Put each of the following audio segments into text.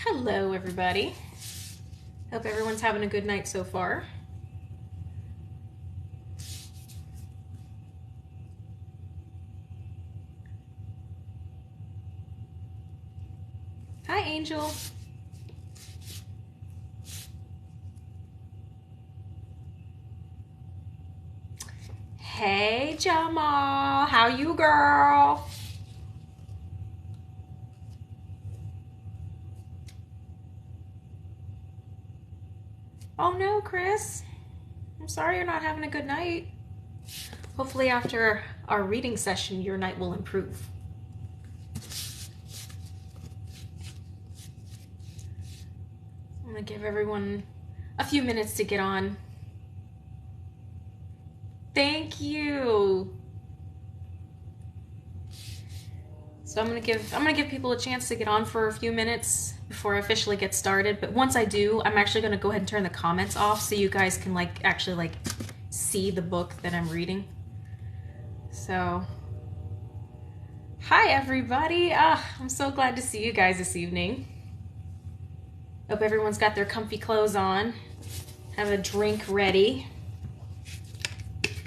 Hello, everybody. Hope everyone's having a good night so far. Hi, Angel. Hey, Jamal. How you, girl? Oh no, Chris. I'm sorry you're not having a good night. Hopefully after our reading session, your night will improve. I'm gonna give everyone a few minutes to get on. Thank you. So I'm gonna give people a chance to get on for a few minutes before I officially get started. But once I do, I'm actually gonna go ahead and turn the comments off so you guys can actually see the book that I'm reading. So, hi everybody. I'm so glad to see you guys this evening. Hope everyone's got their comfy clothes on. Have a drink ready.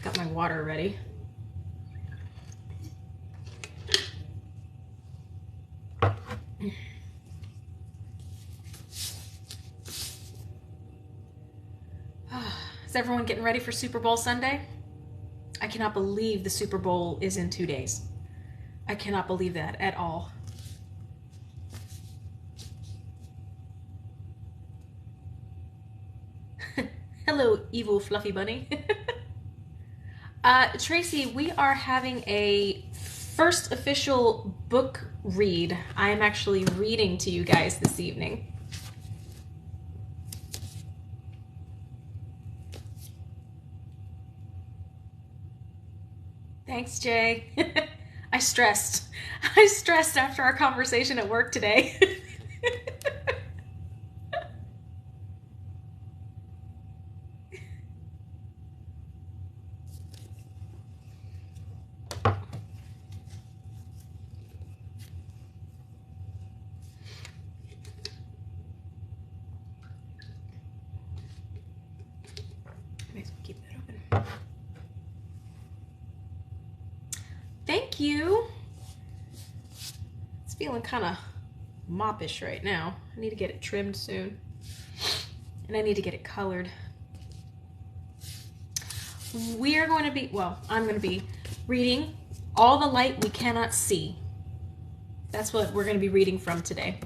Got my water ready. Is everyone getting ready for Super Bowl Sunday? I cannot believe the Super Bowl is in 2 days. I cannot believe that at all. Hello, evil fluffy bunny. Tracy, we are having a first official book read. I am actually reading to you guys this evening. Thanks, Jay. I stressed after our conversation at work today. Keep that open. Thank you. It's feeling kind of moppish right now. I need to get it trimmed soon. And I need to get it colored. We are going to be, well, I'm going to be reading All the Light We Cannot See. That's what we're going to be reading from today.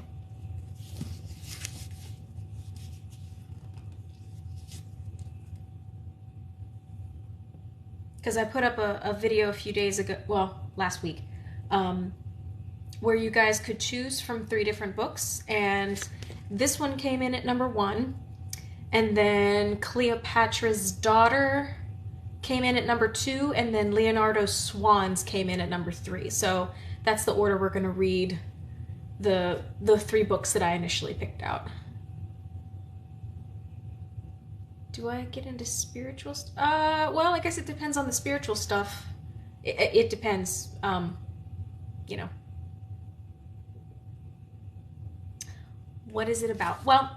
Because I put up a video a few days ago, well, last week, where you guys could choose from 3 different books, and this one came in at number 1, and then Cleopatra's Daughter came in at number 2, and then Leonardo's Swans came in at number 3. So that's the order we're going to read the 3 books that I initially picked out. Do I get into spiritual stuff? Well, I guess it depends on the spiritual stuff. It depends, you know. What is it about? Well,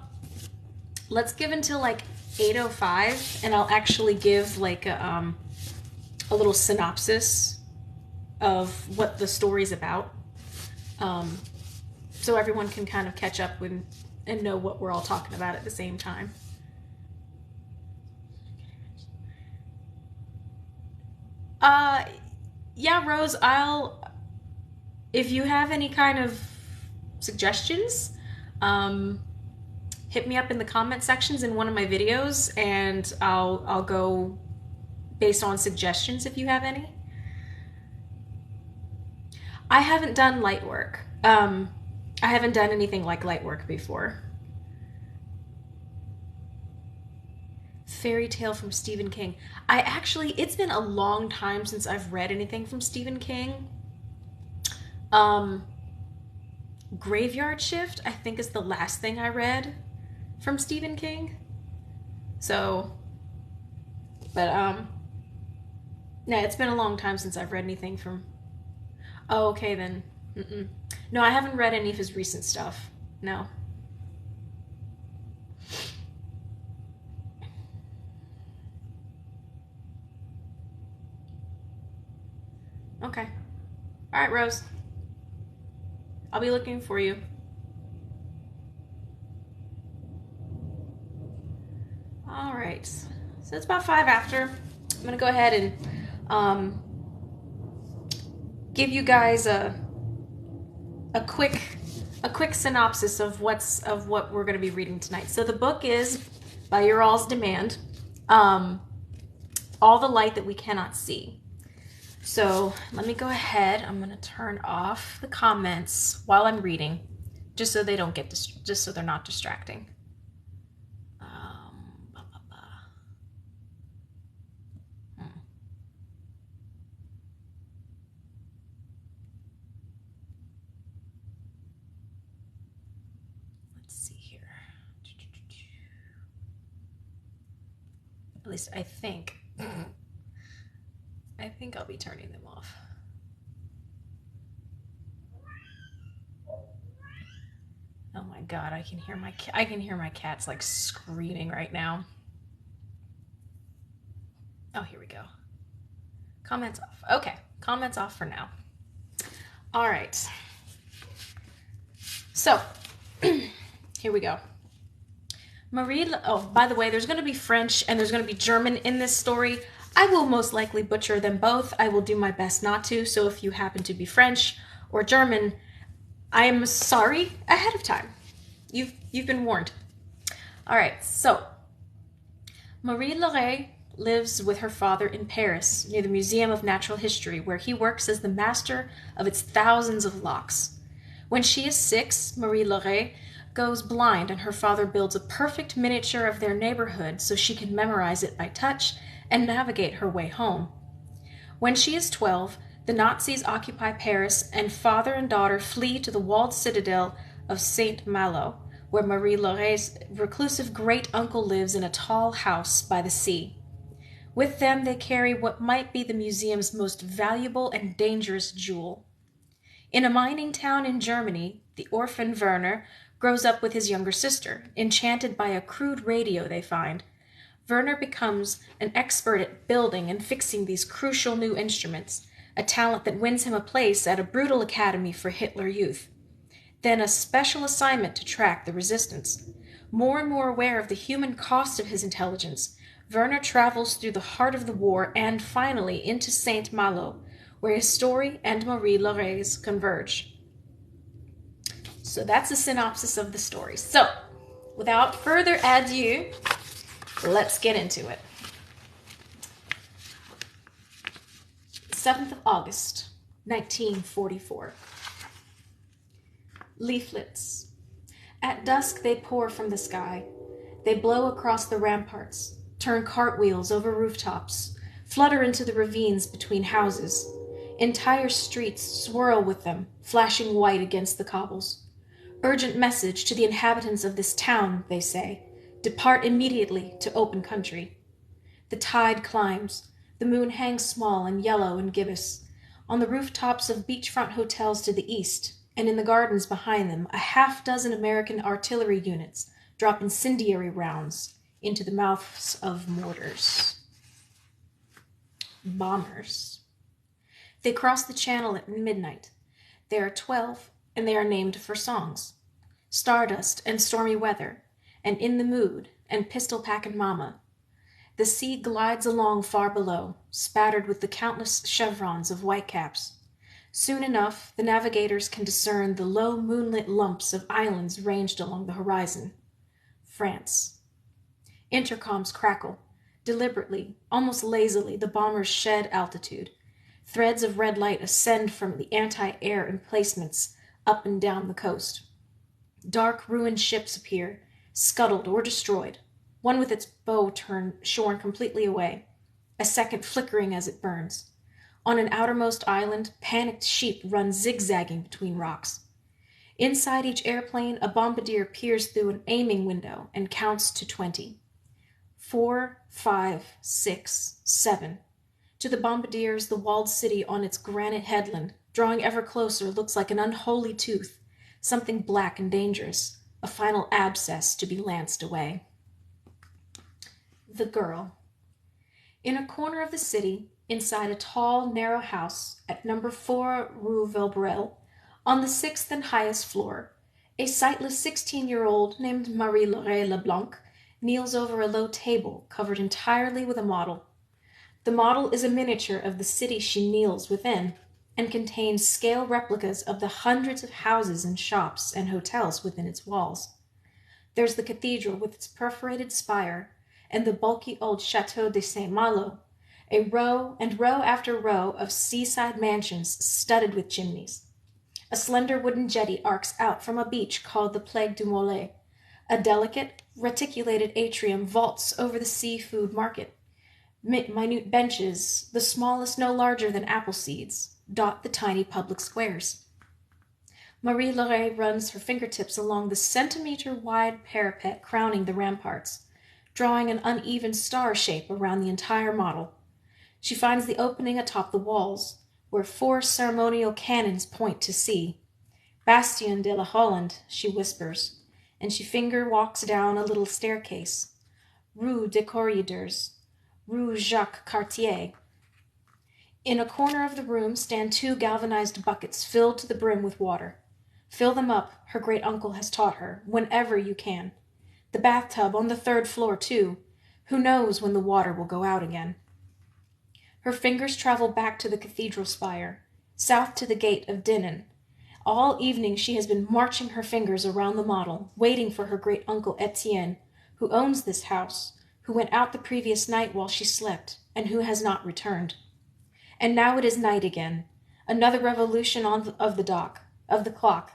let's give until like 8:05, and I'll actually give like a little synopsis of what the story's about, so everyone can kind of catch up with and know what we're all talking about at the same time. Yeah, Rose, if you have any kind of suggestions, hit me up in the comment sections in one of my videos, and I'll go based on suggestions if you have any. I haven't done light work. I haven't done anything like light work before. Fairy tale from Stephen King. It's been a long time since I've read anything from Stephen King. Graveyard Shift, I think, is the last thing I read from Stephen King. So, but, yeah, it's been a long time since I've read anything from... Oh, okay, then. No, I haven't read any of his recent stuff. No. right, Rose. I'll be looking for you. All right. So it's about 5 after. I'm going to go ahead and give you guys a quick synopsis of what we're going to be reading tonight. So the book is, by your all's demand, All the Light That We Cannot See. So let me go ahead. I'm going to turn off the comments while I'm reading, just so they don't get just so they're not distracting. Let's see here. At least I think. I think I'll be turning them off. Oh my God, I can hear my cats like screaming right now. Oh, here we go. Comments off. Okay, comments off for now. All right. So, here we go. Oh, by the way, there's going to be French and there's going to be German in this story. I will most likely butcher them both. I will do my best not to. So if you happen to be French or German, I am sorry ahead of time. You've been warned. All right. So Marie-Laure lives with her father in Paris near the Museum of Natural History, where he works as the master of its thousands of locks. When she is 6, Marie-Laure goes blind and her father builds a perfect miniature of their neighborhood so she can memorize it by touch and navigate her way home. When she is 12, the Nazis occupy Paris and father and daughter flee to the walled citadel of Saint-Malo, where Marie-Laure's reclusive great-uncle lives in a tall house by the sea. With them they carry what might be the museum's most valuable and dangerous jewel. In a mining town in Germany, the orphan Werner grows up with his younger sister, enchanted by a crude radio they find. Werner becomes an expert at building and fixing these crucial new instruments, a talent that wins him a place at a brutal academy for Hitler Youth. Then a special assignment to track the resistance. More and more aware of the human cost of his intelligence, Werner travels through the heart of the war and finally into Saint-Malo, where his story and Marie-Laure's converge. So that's a synopsis of the story. So, without further ado, let's get into it. 7th of August, 1944. Leaflets. At dusk they pour from the sky. They blow across the ramparts, turn cartwheels over rooftops, flutter into the ravines between houses. Entire streets swirl with them, flashing white against the cobbles. Urgent message to the inhabitants of this town, they say. Depart immediately to open country. The tide climbs. The moon hangs small and yellow and gibbous. On the rooftops of beachfront hotels to the east, and in the gardens behind them, a half-dozen American artillery units drop incendiary rounds into the mouths of mortars. Bombers. They cross the channel at midnight. There are 12, and they are named for songs. Stardust and Stormy Weather, and In the Mood, and Pistol Packin' Mama. The sea glides along far below, spattered with the countless chevrons of whitecaps. Soon enough, the navigators can discern the low moonlit lumps of islands ranged along the horizon. France. Intercoms crackle. Deliberately, almost lazily, the bombers shed altitude. Threads of red light ascend from the anti-air emplacements up and down the coast. Dark, ruined ships appear, scuttled or destroyed, one with its bow shorn completely away, a second flickering as it burns. On an outermost island, panicked sheep run zigzagging between rocks. Inside each airplane, a bombardier peers through an aiming window and counts to 20. 4, 5, 6, 7. To the bombardiers, the walled city on its granite headland, drawing ever closer, looks like an unholy tooth, something black and dangerous, a final abscess to be lanced away. The girl. In a corner of the city, inside a tall, narrow house at number 4 Rue Vilbrel, on the sixth and highest floor, a sightless 16-year-old named Marie-Laure Leblanc kneels over a low table covered entirely with a model. The model is a miniature of the city she kneels within, and contains scale replicas of the hundreds of houses and shops and hotels within its walls. There's the cathedral with its perforated spire, and the bulky old Chateau de Saint-Malo, a row and row after row of seaside mansions studded with chimneys. A slender wooden jetty arcs out from a beach called the Plague du Mollet. A delicate, reticulated atrium vaults over the seafood market. Minute benches, the smallest no larger than apple seeds, dot the tiny public squares. Marie-Laure runs her fingertips along the centimeter-wide parapet crowning the ramparts, drawing an uneven star shape around the entire model. She finds the opening atop the walls, where 4 ceremonial cannons point to sea. Bastion de la Hollande, she whispers, and she finger walks down a little staircase. Rue des Corridors, Rue Jacques Cartier. In a corner of the room stand 2 galvanized buckets filled to the brim with water. Fill them up, her great-uncle has taught her, whenever you can. The bathtub on the 3rd floor, too. Who knows when the water will go out again? Her fingers travel back to the cathedral spire, south to the gate of Dinan. All evening she has been marching her fingers around the model, waiting for her great-uncle Etienne, who owns this house, who went out the previous night while she slept, and who has not returned. And now it is night again, another revolution of the clock,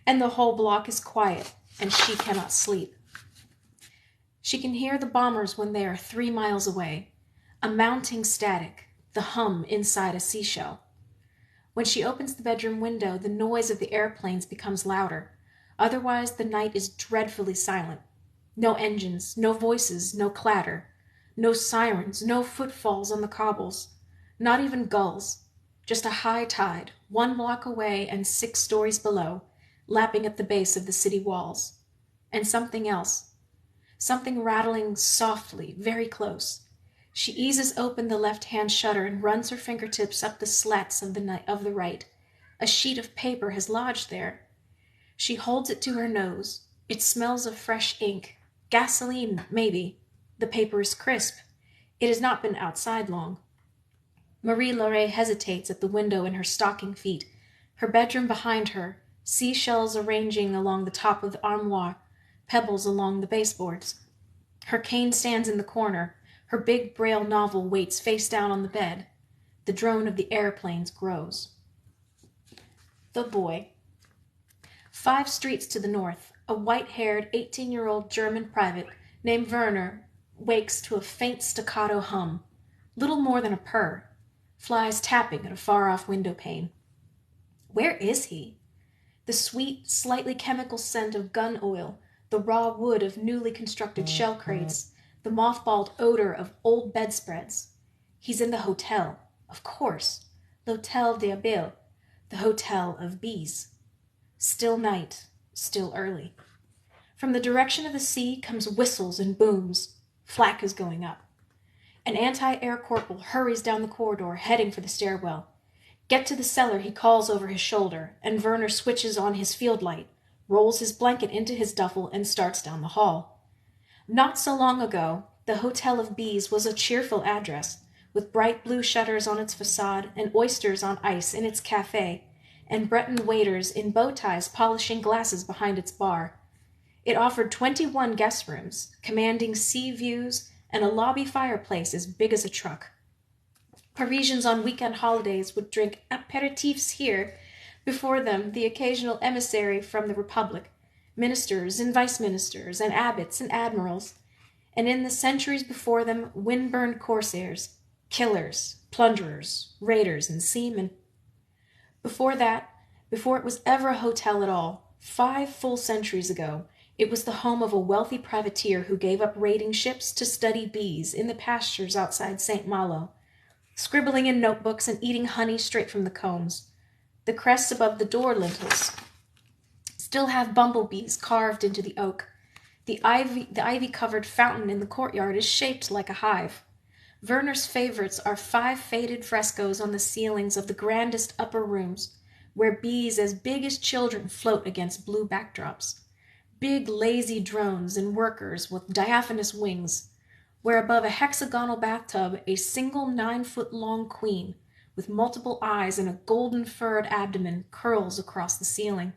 and the whole block is quiet, and she cannot sleep. She can hear the bombers when they are 3 miles away, a mounting static, the hum inside a seashell. When she opens the bedroom window, the noise of the airplanes becomes louder. Otherwise, the night is dreadfully silent. No engines, no voices, no clatter. No sirens, no footfalls on the cobbles. Not even gulls. Just a high tide, 1 block away and 6 stories below, lapping at the base of the city walls. And something else. Something rattling softly, very close. She eases open the left-hand shutter and runs her fingertips up the slats of the right. A sheet of paper has lodged there. She holds it to her nose. It smells of fresh ink. Gasoline, maybe. The paper is crisp. It has not been outside long. Marie-Laure hesitates at the window in her stocking feet, her bedroom behind her, seashells arranging along the top of the armoire, pebbles along the baseboards. Her cane stands in the corner. Her big Braille novel waits face down on the bed. The drone of the airplanes grows. The boy. 5 streets to the north, a white-haired 18-year-old German private named Werner wakes to a faint staccato hum, little more than a purr, flies tapping at a far-off window pane. Where is he? The sweet, slightly chemical scent of gun oil, the raw wood of newly constructed shell crates, the mothballed odor of old bedspreads. He's in the hotel, of course. L'Hôtel des Abeilles, the hotel of bees. Still night, still early. From the direction of the sea comes whistles and booms. Flak is going up. An anti-air corporal hurries down the corridor, heading for the stairwell. Get to the cellar, he calls over his shoulder, and Werner switches on his field light, rolls his blanket into his duffel, and starts down the hall. Not so long ago, the Hotel of Bees was a cheerful address, with bright blue shutters on its facade and oysters on ice in its café, and Breton waiters in bow ties polishing glasses behind its bar. It offered 21 guest rooms, commanding sea views and a lobby fireplace as big as a truck. Parisians on weekend holidays would drink apéritifs here, before them the occasional emissary from the Republic, ministers and vice-ministers and abbots and admirals, and in the centuries before them wind-burned corsairs, killers, plunderers, raiders, and seamen. Before that, before it was ever a hotel at all, 5 full centuries ago, it was the home of a wealthy privateer who gave up raiding ships to study bees in the pastures outside St. Malo, scribbling in notebooks and eating honey straight from the combs. The crests above the door lintels still have bumblebees carved into the oak. The ivy-covered fountain in the courtyard is shaped like a hive. Werner's favorites are 5 faded frescoes on the ceilings of the grandest upper rooms, where bees as big as children float against blue backdrops. Big lazy drones and workers with diaphanous wings, where above a hexagonal bathtub a single 9-foot-long queen with multiple eyes and a golden furred abdomen curls across the ceiling.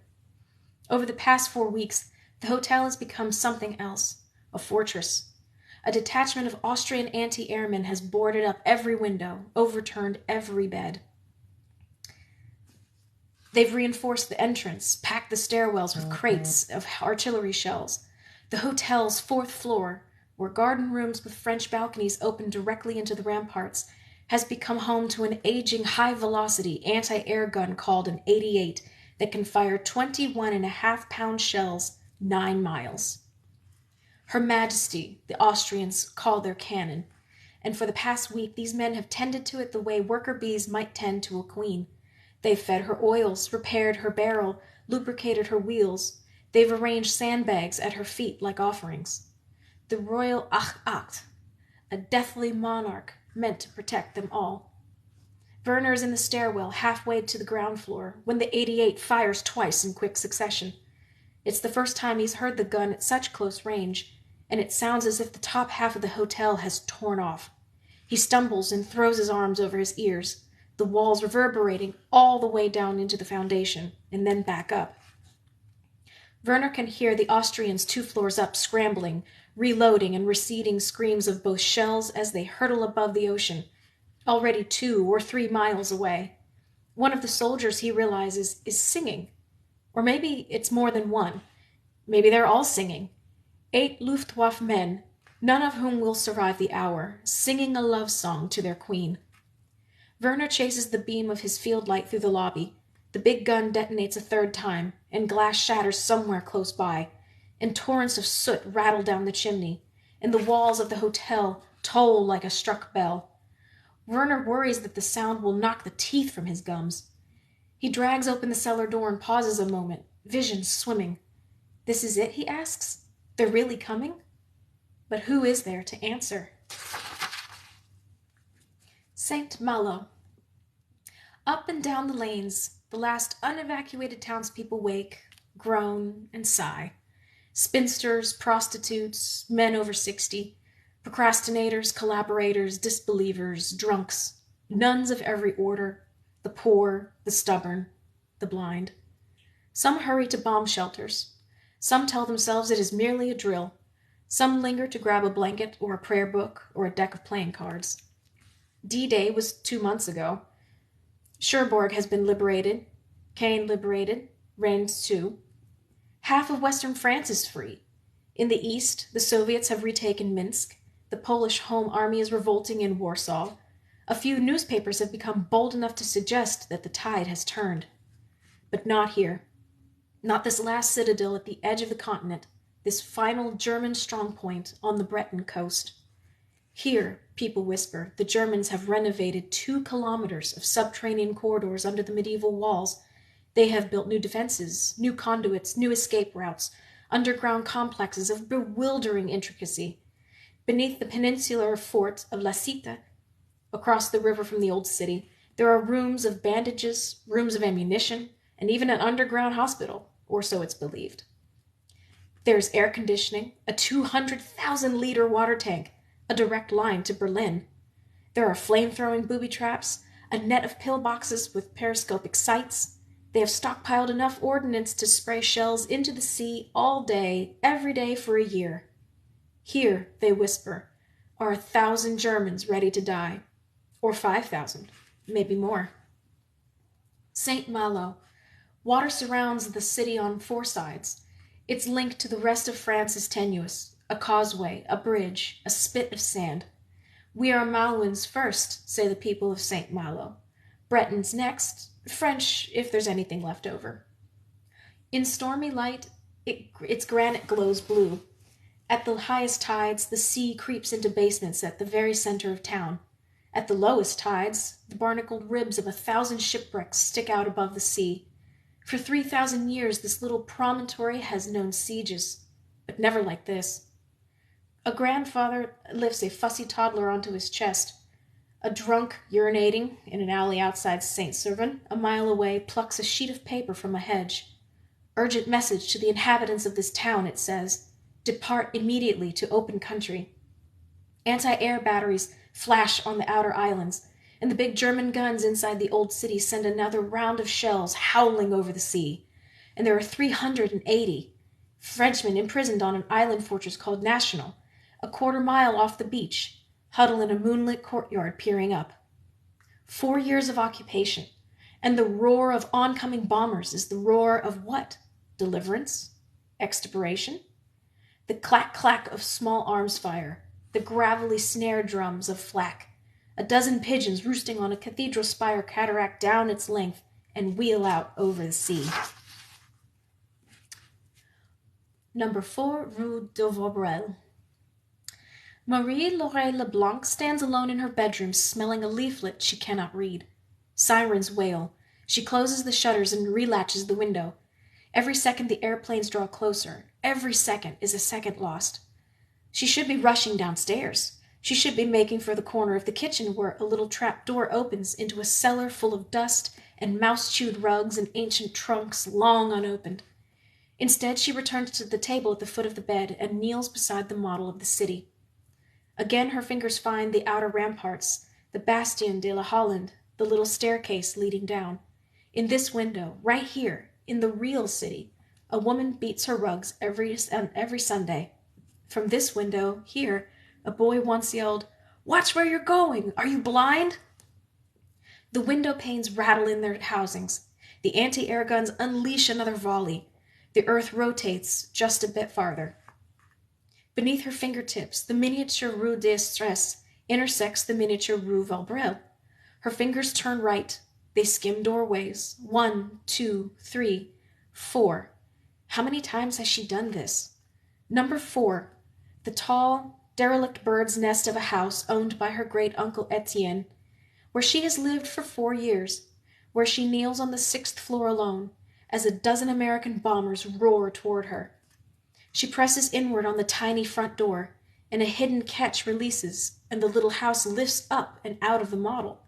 Over the past 4 weeks, the hotel has become something else, a fortress. A detachment of Austrian anti-airmen has boarded up every window, overturned every bed. They've reinforced the entrance, packed the stairwells with crates of artillery shells. The hotel's 4th floor, where garden rooms with French balconies open directly into the ramparts, has become home to an aging high-velocity anti-air gun called an 88 that can fire 21.5-pound shells 9 miles. Her Majesty, the Austrians call their cannon, and for the past week these men have tended to it the way worker bees might tend to a queen. They've fed her oils, repaired her barrel, lubricated her wheels. They've arranged sandbags at her feet like offerings. The royal Acht, a deathly monarch meant to protect them all. Werner is in the stairwell halfway to the ground floor when the 88 fires twice in quick succession. It's the first time he's heard the gun at such close range, and it sounds as if the top half of the hotel has torn off. He stumbles and throws his arms over his ears, the walls reverberating all the way down into the foundation, and then back up. Werner can hear the Austrians 2 floors up scrambling, reloading and receding screams of both shells as they hurtle above the ocean, already 2 or 3 miles away. One of the soldiers, he realizes, is singing. Or maybe it's more than one. Maybe they're all singing. 8 Luftwaffe men, none of whom will survive the hour, singing a love song to their queen. Werner chases the beam of his field light through the lobby. The big gun detonates a 3rd time, and glass shatters somewhere close by, and torrents of soot rattle down the chimney, and the walls of the hotel toll like a struck bell. Werner worries that the sound will knock the teeth from his gums. He drags open the cellar door and pauses a moment, visions swimming. This is it, he asks? They're really coming? But who is there to answer? St. Malo. Up and down the lanes, the last unevacuated townspeople wake, groan, and sigh. Spinsters, prostitutes, men over 60, procrastinators, collaborators, disbelievers, drunks, nuns of every order, the poor, the stubborn, the blind. Some hurry to bomb shelters. Some tell themselves it is merely a drill. Some linger to grab a blanket or a prayer book or a deck of playing cards. D-Day was 2 months ago. Cherbourg has been liberated. Caen liberated. Rennes too. Half of Western France is free. In the east, the Soviets have retaken Minsk. The Polish Home Army is revolting in Warsaw. A few newspapers have become bold enough to suggest that the tide has turned. But not here. Not this last citadel at the edge of the continent, this final German strongpoint on the Breton coast. Here, people whisper, the Germans have renovated 2 kilometers of subterranean corridors under the medieval walls. They have built new defenses, new conduits, new escape routes, underground complexes of bewildering intricacy. Beneath the peninsular fort of La Cite, across the river from the old city, there are rooms of bandages, rooms of ammunition, and even an underground hospital, or so it's believed. There's air conditioning, a 200,000-liter water tank, a direct line to Berlin. There are flame-throwing booby traps, a net of pillboxes with periscopic sights. They have stockpiled enough ordnance to spray shells into the sea all day, every day for a year. Here, they whisper, are 1,000 Germans ready to die. Or 5,000, maybe more. St. Malo. Water surrounds the city on 4 sides. Its link to the rest of France is tenuous. A causeway, a bridge, a spit of sand. We are Malouins first, say the people of St. Malo. Bretons next, French if there's anything left over. In stormy light, its granite glows blue. At the highest tides, the sea creeps into basements at the very center of town. At the lowest tides, the barnacled ribs of 1,000 shipwrecks stick out above the sea. For 3,000 years, this little promontory has known sieges, but never like this. A grandfather lifts a fussy toddler onto his chest. A drunk urinating in an alley outside St. Servan, a mile away, plucks a sheet of paper from a hedge. Urgent message to the inhabitants of this town, it says. Depart immediately to open country. Anti-air batteries flash on the outer islands, and the big German guns inside the old city send another round of shells howling over the sea. And there are 380 Frenchmen imprisoned on an island fortress called National, a quarter-mile off the beach, huddle in a moonlit courtyard peering up. 4 years of occupation, and the roar of oncoming bombers is the roar of what? Deliverance? Extirpation? The clack-clack of small arms fire, the gravelly snare drums of flak, a dozen pigeons roosting on a cathedral spire cataract down its length and wheel out over the sea. Number 4, Rue de Vaurelle. Marie-Laure Leblanc stands alone in her bedroom, smelling a leaflet she cannot read. Sirens wail. She closes the shutters and relatches the window. Every second the airplanes draw closer. Every second is a second lost. She should be rushing downstairs. She should be making for the corner of the kitchen where a little trap door opens into a cellar full of dust and mouse-chewed rugs and ancient trunks long unopened. Instead, she returns to the table at the foot of the bed and kneels beside the model of the city. Again her fingers find the outer ramparts, the Bastion de la Hollande, the little staircase leading down. In this window, right here, in the real city, a woman beats her rugs every Sunday. From this window, here, a boy once yelled, "Watch where you're going! Are you blind?" The window panes rattle in their housings. The anti-air guns unleash another volley. The earth rotates just a bit farther. Beneath her fingertips, the miniature Rue d'Estrées intersects the miniature Rue Vaurelle. Her fingers turn right. They skim doorways. 1, 2, 3, 4. How many times has she done this? Number 4, the tall, derelict bird's nest of a house owned by her great-uncle Etienne, where she has lived for 4 years, where she kneels on the 6th floor alone, as a dozen American bombers roar toward her. She presses inward on the tiny front door, and a hidden catch releases, and the little house lifts up and out of the model.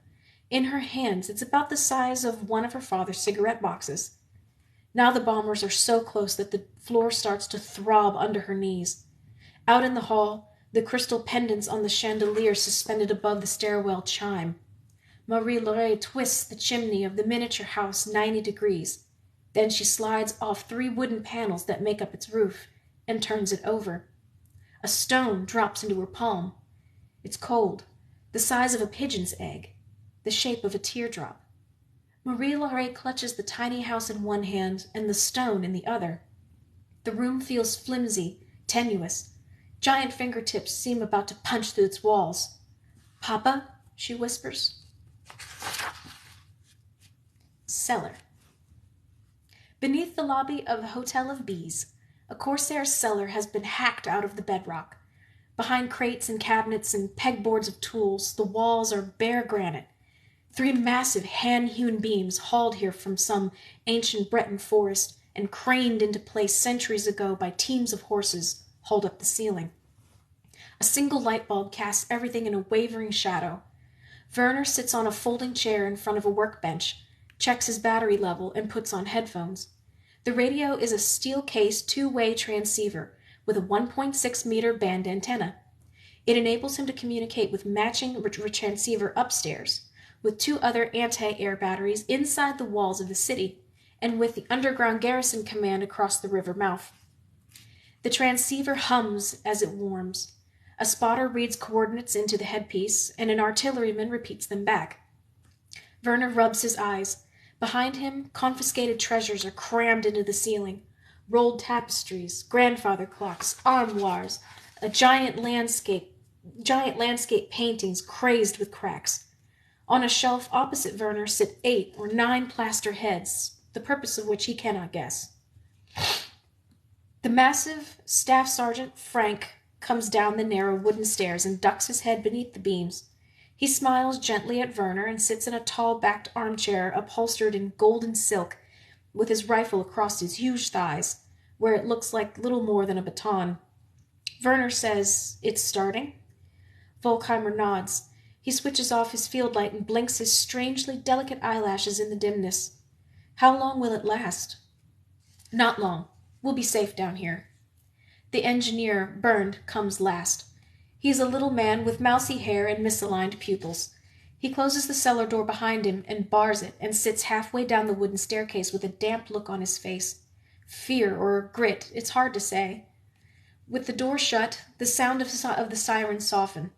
In her hands, it's about the size of one of her father's cigarette boxes. Now the bombers are so close that the floor starts to throb under her knees. Out in the hall, the crystal pendants on the chandelier suspended above the stairwell chime. Marie-Laure twists the chimney of the miniature house 90 degrees. Then she slides off 3 wooden panels that make up its roof and turns it over. A stone drops into her palm. It's cold, the size of a pigeon's egg, the shape of a teardrop. Marie-Laure clutches the tiny house in one hand and the stone in the other. The room feels flimsy, tenuous. Giant fingertips seem about to punch through its walls. "Papa," she whispers. Cellar. Beneath the lobby of the Hotel of Bees, a corsair's cellar has been hacked out of the bedrock. Behind crates and cabinets and pegboards of tools, the walls are bare granite. 3 massive hand-hewn beams hauled here from some ancient Breton forest and craned into place centuries ago by teams of horses hold up the ceiling. A single light bulb casts everything in a wavering shadow. Werner sits on a folding chair in front of a workbench, checks his battery level, and puts on headphones. The radio is a steel-case 2-way transceiver with a 1.6-meter band antenna. It enables him to communicate with matching transceiver upstairs, with 2 other anti-air batteries inside the walls of the city, and with the underground garrison command across the river mouth. The transceiver hums as it warms. A spotter reads coordinates into the headpiece, and an artilleryman repeats them back. Werner rubs his eyes. Behind him, confiscated treasures are crammed into the ceiling. Rolled tapestries, grandfather clocks, armoires, giant landscape paintings crazed with cracks. On a shelf opposite Werner sit 8 or 9 plaster heads, the purpose of which he cannot guess. The massive Staff Sergeant Frank comes down the narrow wooden stairs and ducks his head beneath the beams. He smiles gently at Werner and sits in a tall-backed armchair upholstered in golden silk, with his rifle across his huge thighs, where it looks like little more than a baton. Werner says, "It's starting?" Volkheimer nods. He switches off his field light and blinks his strangely delicate eyelashes in the dimness. "How long will it last?" "Not long. We'll be safe down here." The engineer, Bernd, comes last. He is a little man with mousy hair and misaligned pupils. He closes the cellar door behind him and bars it and sits halfway down the wooden staircase with a damp look on his face. Fear or grit, it's hard to say. With the door shut, the sound of the siren soften.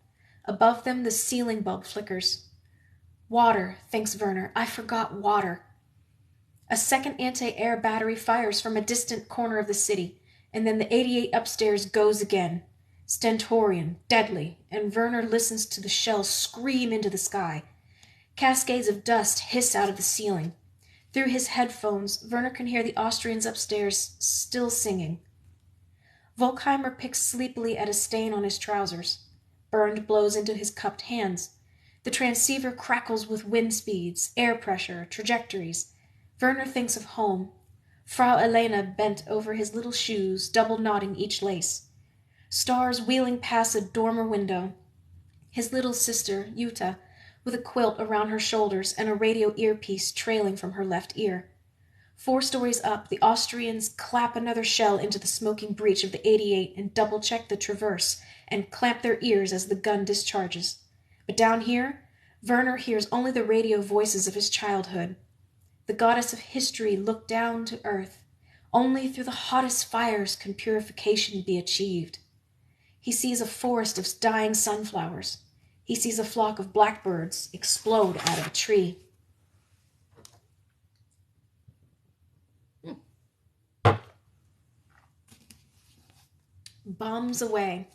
Above them, the ceiling bulb flickers. Water, thinks Werner. I forgot water. A second anti-air battery fires from a distant corner of the city, and then the 88 upstairs goes again. Stentorian, deadly, and Werner listens to the shells scream into the sky. Cascades of dust hiss out of the ceiling. Through his headphones, Werner can hear the Austrians upstairs still singing. Volkheimer picks sleepily at a stain on his trousers. Bernd blows into his cupped hands. The transceiver crackles with wind speeds, air pressure, trajectories. Werner thinks of home. Frau Elena bent over his little shoes, double knotting each lace. Stars wheeling past a dormer window. His little sister, Jutta, with a quilt around her shoulders and a radio earpiece trailing from her left ear. 4 stories up, the Austrians clap another shell into the smoking breech of the 88 and double-check the traverse and clamp their ears as the gun discharges. But down here, Werner hears only the radio voices of his childhood. The goddess of history looked down to earth. Only through the hottest fires can purification be achieved. He sees a forest of dying sunflowers. He sees a flock of blackbirds explode out of a tree. Bombs away.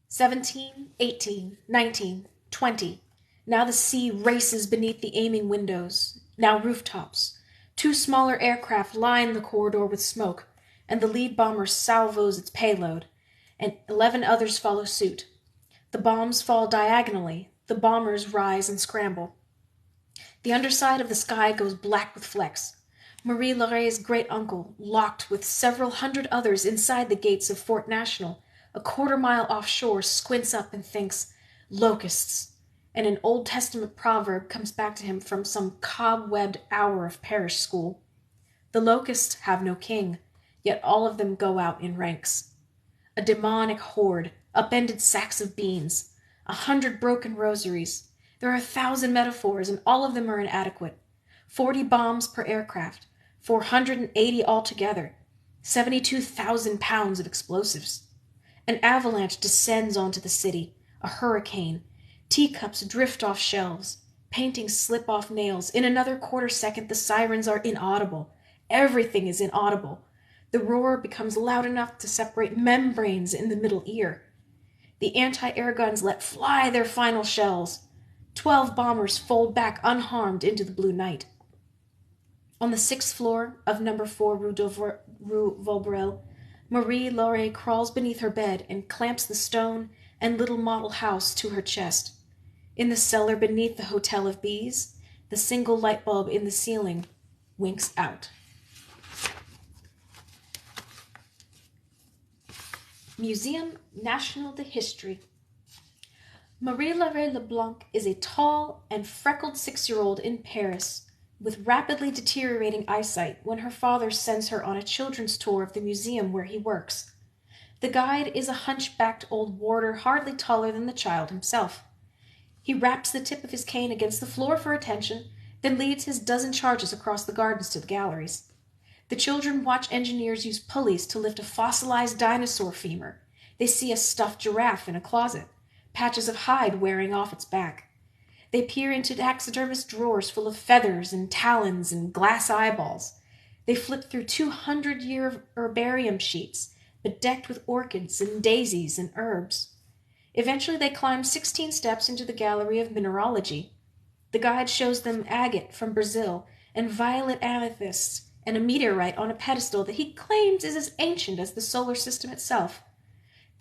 17, 18, 19, 20. Now the sea races beneath the aiming windows. Now rooftops. 2 smaller aircraft line the corridor with smoke, and the lead bomber salvos its payload, and 11 others follow suit. The bombs fall diagonally. The bombers rise and scramble. The underside of the sky goes black with flecks. Marie Laurey's great-uncle, locked with several hundred others inside the gates of Fort National, a quarter-mile offshore, squints up and thinks, locusts, and an Old Testament proverb comes back to him from some cobwebbed hour of parish school. The locusts have no king, yet all of them go out in ranks. A demonic horde, upended sacks of beans, 100 broken rosaries. There are 1,000 metaphors, and all of them are inadequate. 40 bombs per aircraft, 480 altogether, 72,000 pounds of explosives. An avalanche descends onto the city, a hurricane. Teacups drift off shelves. Paintings slip off nails. In another quarter second, the sirens are inaudible. Everything is inaudible. The roar becomes loud enough to separate membranes in the middle ear. The anti-air guns let fly their final shells. 12 bombers fold back unharmed into the blue night. On the 6th floor of number 4 Rue Vaudreuil, Marie Laurey crawls beneath her bed and clamps the stone and little model house to her chest. In the cellar beneath the Hotel of Bees, the single light bulb in the ceiling winks out. Museum National de History. Marie Laurey Leblanc is a tall and freckled 6-year-old in Paris with rapidly deteriorating eyesight when her father sends her on a children's tour of the museum where he works. The guide is a hunchbacked old warder hardly taller than the child himself. He raps the tip of his cane against the floor for attention, then leads his dozen charges across the gardens to the galleries. The children watch engineers use pulleys to lift a fossilized dinosaur femur. They see a stuffed giraffe in a closet, patches of hide wearing off its back. They peer into taxidermist drawers full of feathers and talons and glass eyeballs. They flip through 200-year herbarium sheets, bedecked with orchids and daisies and herbs. Eventually they climb 16 steps into the gallery of mineralogy. The guide shows them agate from Brazil and violet amethysts and a meteorite on a pedestal that he claims is as ancient as the solar system itself.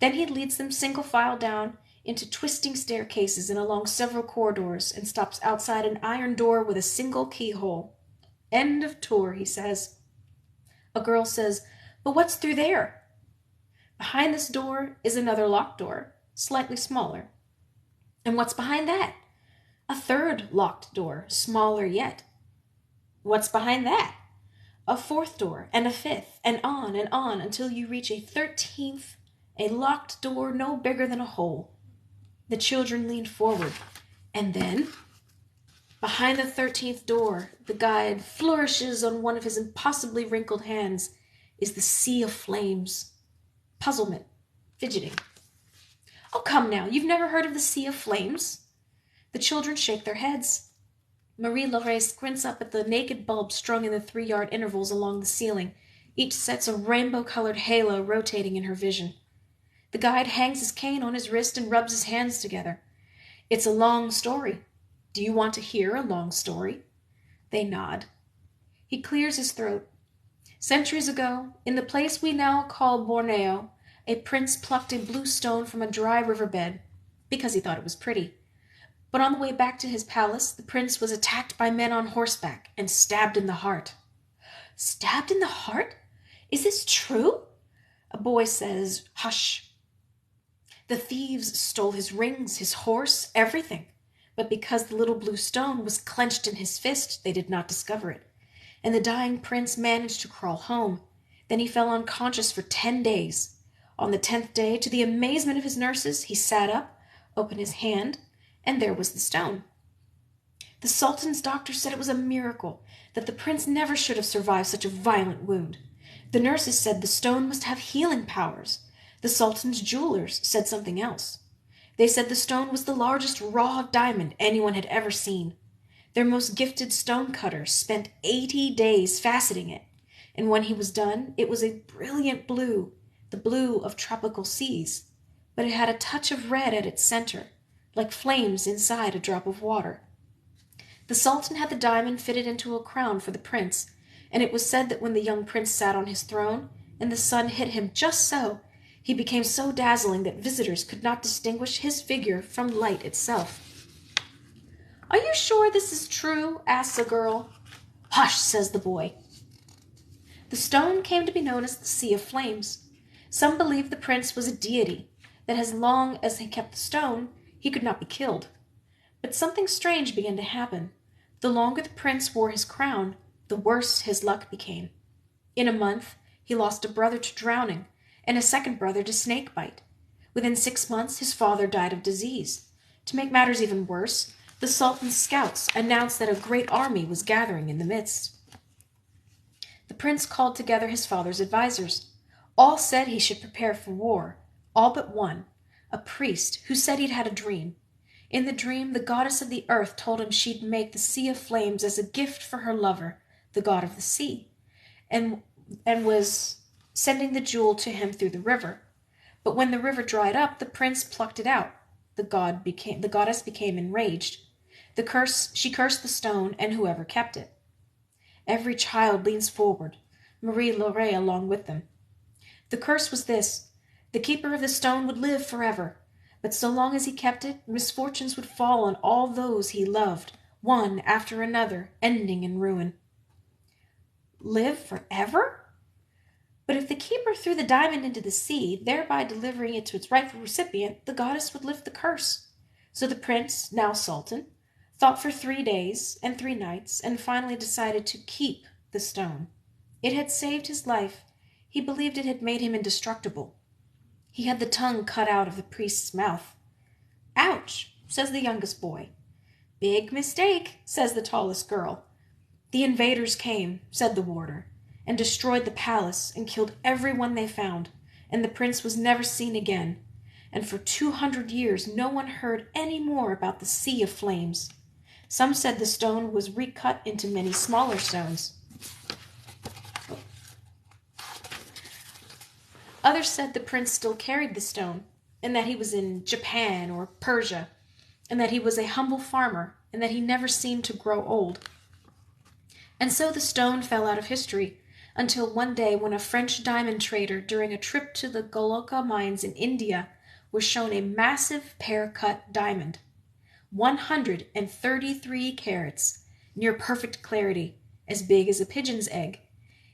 Then he leads them single file down into twisting staircases and along several corridors and stops outside an iron door with a single keyhole. End of tour, he says. A girl says, "But what's through there?" Behind this door is another locked door, slightly smaller. And what's behind that? A third locked door, smaller yet. What's behind that? A fourth door, and a fifth, and on until you reach a 13th, a locked door no bigger than a hole. The children leaned forward, and then, behind the 13th door, the guide flourishes on one of his impossibly wrinkled hands, is the sea of flames. Puzzlement. Fidgeting. Oh, come now, you've never heard of the sea of flames? The children shake their heads. Marie-Laure squints up at the naked bulbs strung in the 3-yard intervals along the ceiling. Each sets a rainbow-colored halo rotating in her vision. The guide hangs his cane on his wrist and rubs his hands together. It's a long story. Do you want to hear a long story? They nod. He clears his throat. Centuries ago, in the place we now call Borneo, a prince plucked a blue stone from a dry riverbed, because he thought it was pretty. But on the way back to his palace, the prince was attacked by men on horseback and stabbed in the heart. Stabbed in the heart? Is this true? A boy says, "Hush." The thieves stole his rings, his horse, everything. But because the little blue stone was clenched in his fist, they did not discover it. And the dying prince managed to crawl home. Then he fell unconscious for 10 days. On the 10th day, to the amazement of his nurses, he sat up, opened his hand, and there was the stone. The Sultan's doctor said it was a miracle, that the prince never should have survived such a violent wound. The nurses said the stone must have healing powers. The Sultan's jewelers said something else. They said the stone was the largest raw diamond anyone had ever seen. Their most gifted stone cutter spent 80 days faceting it, and when he was done, it was a brilliant blue, the blue of tropical seas, but it had a touch of red at its center, like flames inside a drop of water. The Sultan had the diamond fitted into a crown for the prince, and it was said that when the young prince sat on his throne, and the sun hit him just so, he became so dazzling that visitors could not distinguish his figure from light itself. "Are you sure this is true?" asks a girl. "Hush," says the boy. The stone came to be known as the Sea of Flames. Some believed the prince was a deity, that as long as he kept the stone, he could not be killed. But something strange began to happen. The longer the prince wore his crown, the worse his luck became. In a month, he lost a brother to drowning, and a second brother to snake bite. Within 6 months, his father died of disease. To make matters even worse, the Sultan's scouts announced that a great army was gathering in the midst. The prince called together his father's advisors. All said he should prepare for war, all but one, a priest who said he'd had a dream. In the dream, the goddess of the earth told him she'd make the Sea of Flames as a gift for her lover, the god of the sea, and was sending the jewel to him through the river. But when the river dried up, the prince plucked it out. The goddess became enraged. She cursed the stone and whoever kept it. Every child leans forward, Marie-Laure along with them. The curse was this: the keeper of the stone would live forever, but so long as he kept it, misfortunes would fall on all those he loved, one after another, ending in ruin. Live forever? But if the keeper threw the diamond into the sea, thereby delivering it to its rightful recipient, the goddess would lift the curse. So the prince, now sultan, thought for 3 days and 3 nights, and finally decided to keep the stone. It had saved his life. He believed it had made him indestructible. He had the tongue cut out of the priest's mouth. "Ouch," says the youngest boy. "Big mistake," says the tallest girl. "The invaders came," said the warder, "and destroyed the palace and killed everyone they found, and the prince was never seen again. And for 200 years no one heard any more about the Sea of Flames. Some said the stone was recut into many smaller stones. Others said the prince still carried the stone, and that he was in Japan or Persia, and that he was a humble farmer, and that he never seemed to grow old. And so the stone fell out of history, until one day when a French diamond trader during a trip to the Goloka mines in India was shown a massive pear-cut diamond, 133 carats, near perfect clarity, as big as a pigeon's egg.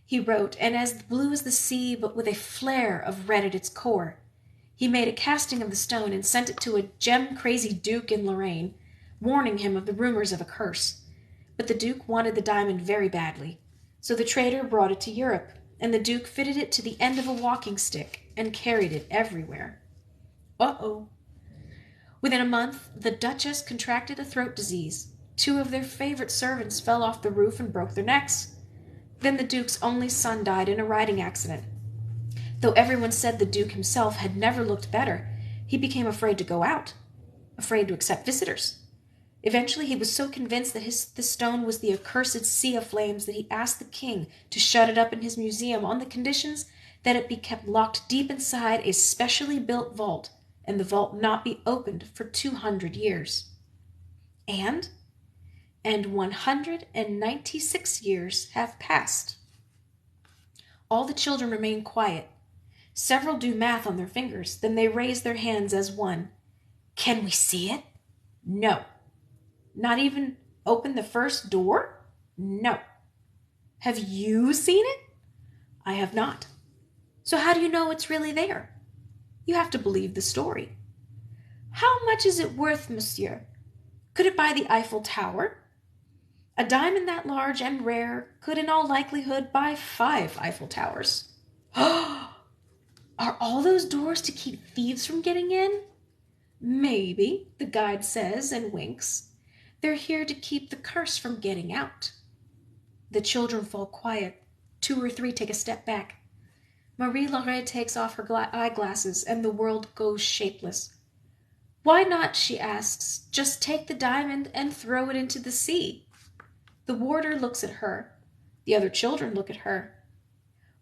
he wrote, and as blue as the sea, but with a flare of red at its core. He made a casting of the stone and sent it to a gem-crazy duke in Lorraine, warning him of the rumors of a curse. But the duke wanted the diamond very badly, so the trader brought it to Europe, and the duke fitted it to the end of a walking stick and carried it everywhere. Uh-oh. Within a month, the Duchess contracted a throat disease. 2 of their favorite servants fell off the roof and broke their necks. Then the Duke's only son died in a riding accident. Though everyone said the Duke himself had never looked better, he became afraid to go out, afraid to accept visitors. Eventually he was so convinced that the stone was the accursed sea of flames that he asked the king to shut it up in his museum on the conditions that it be kept locked deep inside a specially built vault, and the vault not be opened for 200 years. And 196 years have passed. All the children remain quiet. Several do math on their fingers, then they raise their hands as one. Can we see it? No. Not even open the first door? No. Have you seen it? I have not. So how do you know it's really there? You have to believe the story. How much is it worth, monsieur? Could it buy the Eiffel Tower? A diamond that large and rare could in all likelihood buy 5 Eiffel Towers. Are all those doors to keep thieves from getting in? Maybe, the guide says and winks. They're here to keep the curse from getting out. The children fall quiet. 2 or 3 take a step back. Marie-Laure takes off her eyeglasses and the world goes shapeless. Why not, she asks, just take the diamond and throw it into the sea? The warder looks at her. The other children look at her.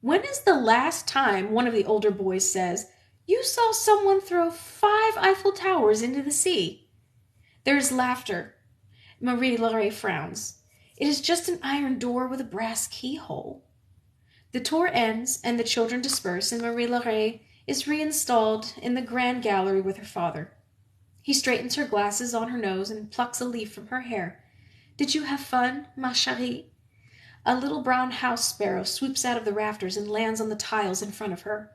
When is the last time, one of the older boys says, you saw someone throw 5 Eiffel Towers into the sea? There is laughter. Marie-Laure frowns. It is just an iron door with a brass keyhole. The tour ends and the children disperse, and Marie-Laure is reinstalled in the grand gallery with her father. He straightens her glasses on her nose and plucks a leaf from her hair. Did you have fun, ma chérie? A little brown house sparrow swoops out of the rafters and lands on the tiles in front of her.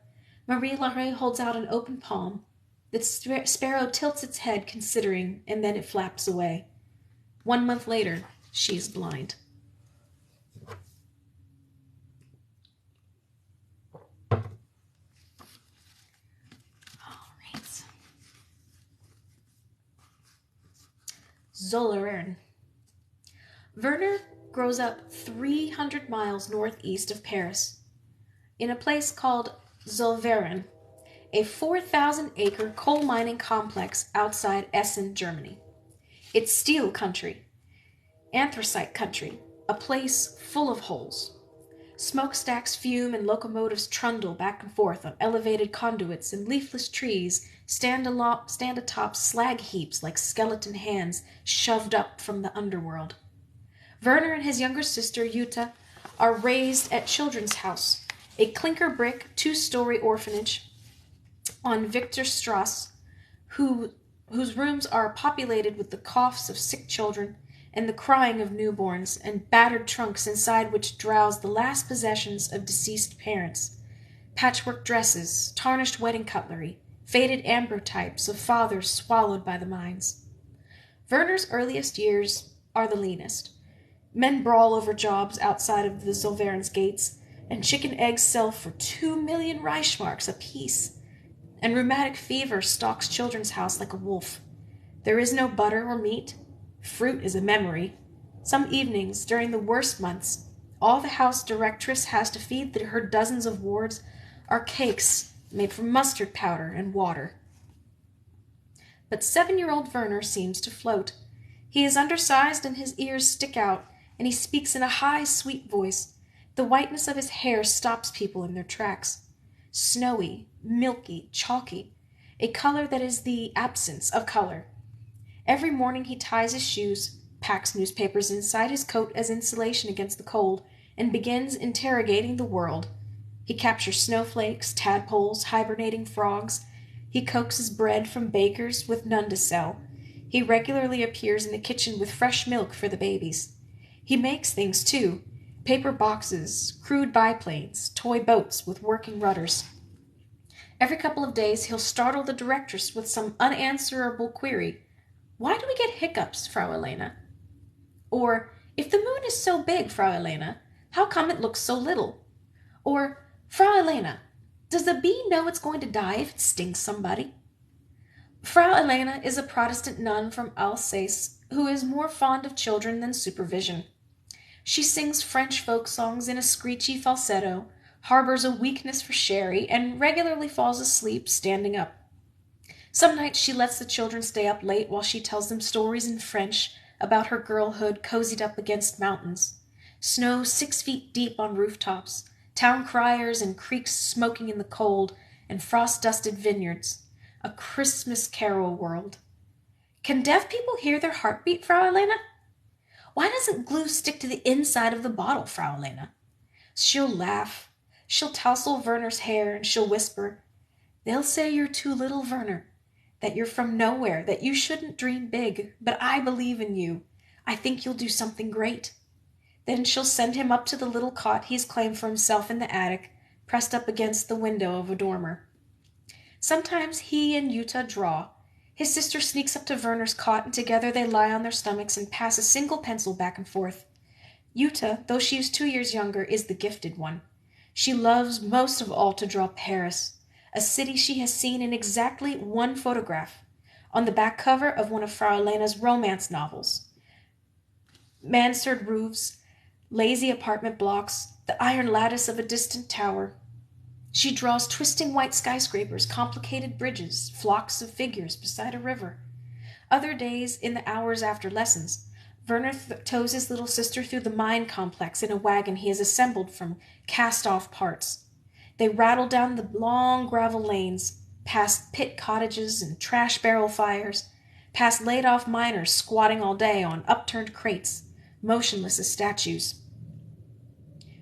Marie-Laure holds out an open palm. The sparrow tilts its head, considering, and then it flaps away. 1 month later, she is blind. All right. Zollern. Werner grows up 300 miles northeast of Paris, in a place called Zollverein, a 4,000-acre coal mining complex outside Essen, Germany. It's steel country, anthracite country, a place full of holes. Smokestacks fume and locomotives trundle back and forth on elevated conduits, and leafless trees stand atop slag heaps like skeleton hands shoved up from the underworld. Werner and his younger sister, Jutta, are raised at Children's House, a clinker brick 2-story orphanage on Victorstrasse, whose rooms are populated with the coughs of sick children and the crying of newborns and battered trunks inside which drowse the last possessions of deceased parents, patchwork dresses, tarnished wedding cutlery, faded ambrotypes of fathers swallowed by the mines. Werner's earliest years are the leanest. Men brawl over jobs outside of the Zollverin's gates, and chicken eggs sell for 2 million Reichsmarks apiece, and rheumatic fever stalks Children's House like a wolf. There is no butter or meat. Fruit is a memory. Some evenings, during the worst months, all the house directress has to feed her dozens of wards are cakes made from mustard powder and water. But 7-year-old Werner seems to float. He is undersized and his ears stick out, and he speaks in a high, sweet voice. The whiteness of his hair stops people in their tracks. Snowy, milky, chalky, a color that is the absence of color. Every morning he ties his shoes, packs newspapers inside his coat as insulation against the cold, and begins interrogating the world. He captures snowflakes, tadpoles, hibernating frogs. He coaxes bread from bakers with none to sell. He regularly appears in the kitchen with fresh milk for the babies. He makes things, too, Paper boxes, crude biplanes, toy boats with working rudders. Every couple of days he'll startle the directress with some unanswerable query. Why do we get hiccups, Frau Elena? Or, if the moon is so big, Frau Elena, how come it looks so little? Or, Frau Elena, does the bee know it's going to die if it stings somebody? Frau Elena is a Protestant nun from Alsace who is more fond of children than supervision. She sings French folk songs in a screechy falsetto, harbors a weakness for sherry, and regularly falls asleep standing up. Some nights she lets the children stay up late while she tells them stories in French about her girlhood cozied up against mountains, snow 6 feet deep on rooftops, town criers and creeks smoking in the cold, and frost-dusted vineyards. A Christmas carol world. Can deaf people hear their heartbeat, Frau Elena? Why doesn't glue stick to the inside of the bottle, Frau Elena? She'll laugh. She'll tousle Werner's hair, and she'll whisper, They'll say you're too little, Werner, that you're from nowhere, that you shouldn't dream big, but I believe in you. I think you'll do something great. Then she'll send him up to the little cot he's claimed for himself in the attic, pressed up against the window of a dormer. Sometimes he and Jutta draw. His sister sneaks up to Werner's cot, and together they lie on their stomachs and pass a single pencil back and forth. Jutta, though she is 2 years younger, is the gifted one. She loves most of all to draw Paris, a city she has seen in exactly one photograph, on the back cover of one of Frau Elena's romance novels. Mansard roofs, lazy apartment blocks, the iron lattice of a distant tower. She draws twisting white skyscrapers, complicated bridges, flocks of figures beside a river. Other days, in the hours after lessons, Werner tows his little sister through the mine complex in a wagon he has assembled from cast-off parts. They rattle down the long gravel lanes, past pit cottages and trash barrel fires, past laid-off miners squatting all day on upturned crates, motionless as statues.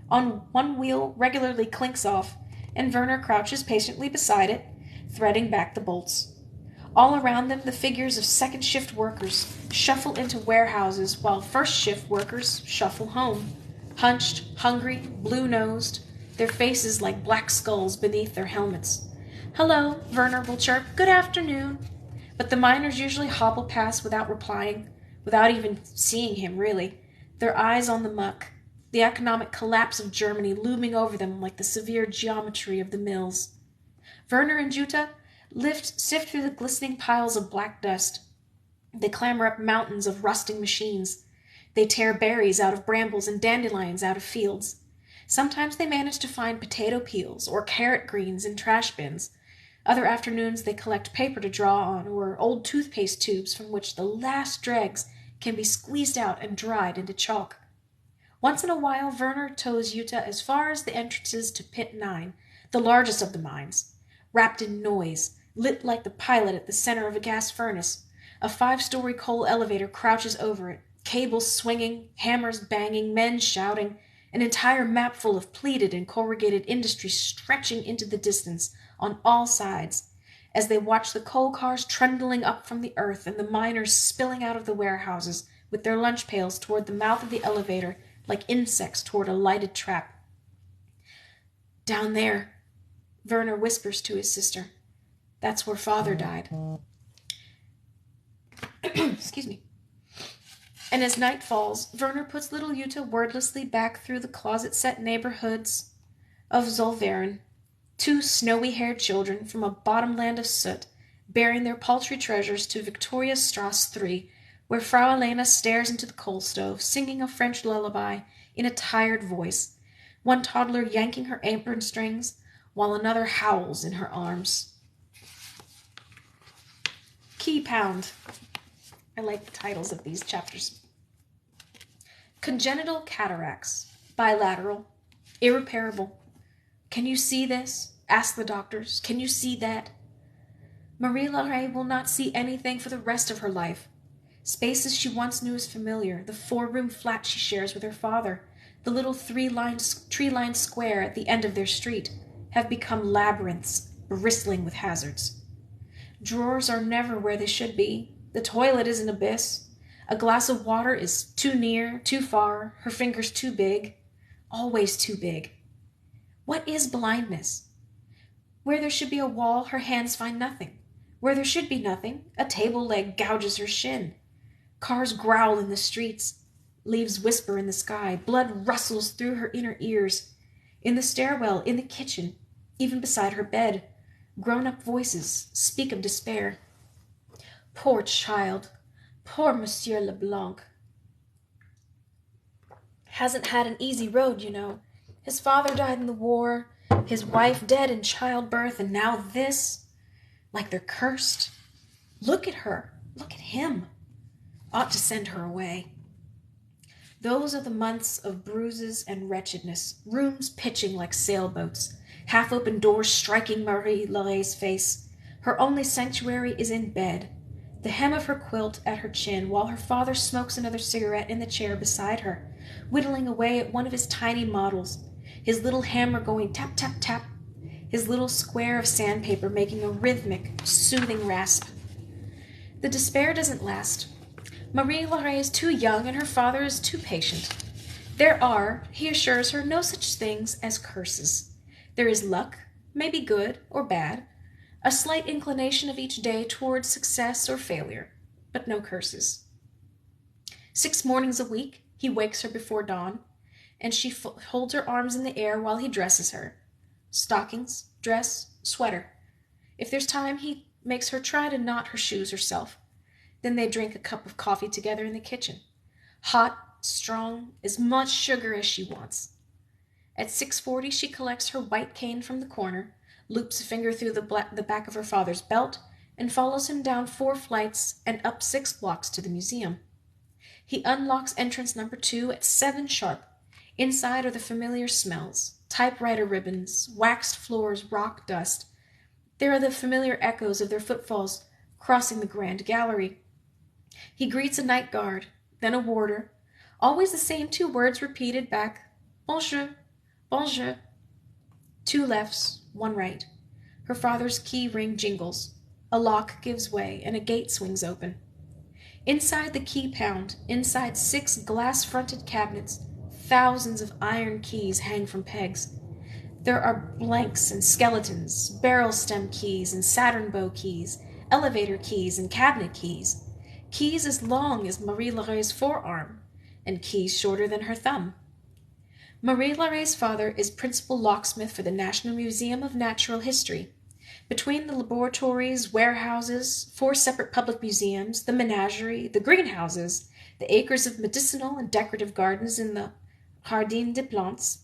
On one wheel regularly clinks off, and Werner crouches patiently beside it, threading back the bolts. All around them the figures of second-shift workers shuffle into warehouses while first-shift workers shuffle home, hunched, hungry, blue-nosed, their faces like black skulls beneath their helmets. Hello, Werner will chirp, good afternoon. But the miners usually hobble past without replying, without even seeing him, really, their eyes on the muck, the economic collapse of Germany looming over them like the severe geometry of the mills. Werner and Jutta sift through the glistening piles of black dust. They clamber up mountains of rusting machines. They tear berries out of brambles and dandelions out of fields. Sometimes they manage to find potato peels or carrot greens in trash bins. Other afternoons they collect paper to draw on, or old toothpaste tubes from which the last dregs can be squeezed out and dried into chalk. Once in a while, Werner tows Jutta as far as the entrances to Pit 9, the largest of the mines. Wrapped in noise, lit like the pilot at the center of a gas furnace, a 5-story coal elevator crouches over it, cables swinging, hammers banging, men shouting, an entire map full of pleated and corrugated industry stretching into the distance on all sides, as they watch the coal cars trundling up from the earth and the miners spilling out of the warehouses with their lunch pails toward the mouth of the elevator like insects toward a lighted trap. Down there, Werner whispers to his sister. That's where Father died. Excuse me. And as night falls, Werner puts little Jutta wordlessly back through the closet-set neighborhoods of Zollverein, 2 snowy-haired children from a bottomland of soot, bearing their paltry treasures to Victoriastrasse 3, where Frau Elena stares into the coal stove, singing a French lullaby in a tired voice, one toddler yanking her apron strings, while another howls in her arms. Key pound. I like the titles of these chapters. Congenital cataracts. Bilateral. Irreparable. Can you see this? Ask the doctors. Can you see that? Marie-Laure will not see anything for the rest of her life. Spaces she once knew as familiar, the 4-room flat she shares with her father, the little tree-lined square at the end of their street, have become labyrinths, bristling with hazards. Drawers are never where they should be. The toilet is an abyss. A glass of water is too near, too far, her fingers too big. always too big. What is blindness? Where there should be a wall, her hands find nothing. Where there should be nothing, a table leg gouges her shin. Cars growl in the streets. Leaves whisper in the sky. Blood rustles through her inner ears. In the stairwell, in the kitchen, even beside her bed, grown-up voices speak of despair. Poor child. Poor Monsieur Leblanc. Hasn't had an easy road, you know. His father died in the war, his wife dead in childbirth, and now this. Like they're cursed. Look at her. Look at him. Ought to send her away. Those are the months of bruises and wretchedness, rooms pitching like sailboats, half-open doors striking Marie Laray's face. Her only sanctuary is in bed, the hem of her quilt at her chin, while her father smokes another cigarette in the chair beside her, whittling away at one of his tiny models, his little hammer going tap, tap, tap, his little square of sandpaper making a rhythmic, soothing rasp. The despair doesn't last. Marie Laray is too young and her father is too patient. There are, he assures her, no such things as curses. There is luck, maybe good or bad, a slight inclination of each day towards success or failure, but no curses. 6 mornings a week, he wakes her before dawn, and she holds her arms in the air while he dresses her. Stockings, dress, sweater. If there's time, he makes her try to knot her shoes herself. Then they drink a cup of coffee together in the kitchen. Hot, strong, as much sugar as she wants. At 6:40, she collects her white cane from the corner, loops a finger through the back of her father's belt, and follows him down 4 flights and up 6 blocks to the museum. He unlocks entrance number 2 at 7 sharp. Inside are the familiar smells, typewriter ribbons, waxed floors, rock dust. There are the familiar echoes of their footfalls crossing the grand gallery. He greets a night guard, then a warder, always the same 2 words repeated back, bonjour, bonjour. 2 lefts, 1 right. Her father's key ring jingles. A lock gives way, and a gate swings open. Inside the key pound, inside 6 glass-fronted cabinets, thousands of iron keys hang from pegs. There are blanks and skeletons, barrel stem keys and Saturn bow keys, elevator keys and cabinet keys. Keys as long as Marie Laray's forearm, and keys shorter than her thumb. Marie Laray's father is principal locksmith for the National Museum of Natural History. Between the laboratories, warehouses, 4 separate public museums, the menagerie, the greenhouses, the acres of medicinal and decorative gardens in the Jardin des Plantes,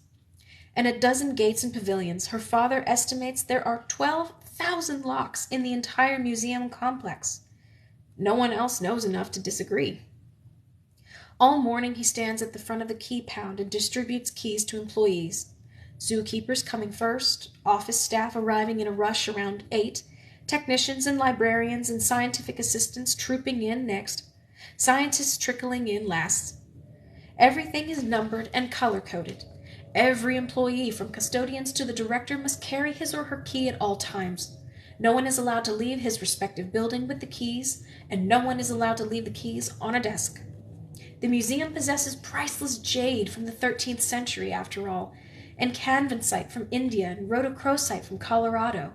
and a dozen gates and pavilions, her father estimates there are 12,000 locks in the entire museum complex. No one else knows enough to disagree. All morning he stands at the front of the key pound and distributes keys to employees. Zookeepers coming first, office staff arriving in a rush around 8, technicians and librarians and scientific assistants trooping in next, scientists trickling in last. Everything is numbered and color-coded. Every employee, from custodians to the director, must carry his or her key at all times. No one is allowed to leave his respective building with the keys, and no one is allowed to leave the keys on a desk. The museum possesses priceless jade from the 13th century, after all, and canvansite from India and rhodochrosite from Colorado.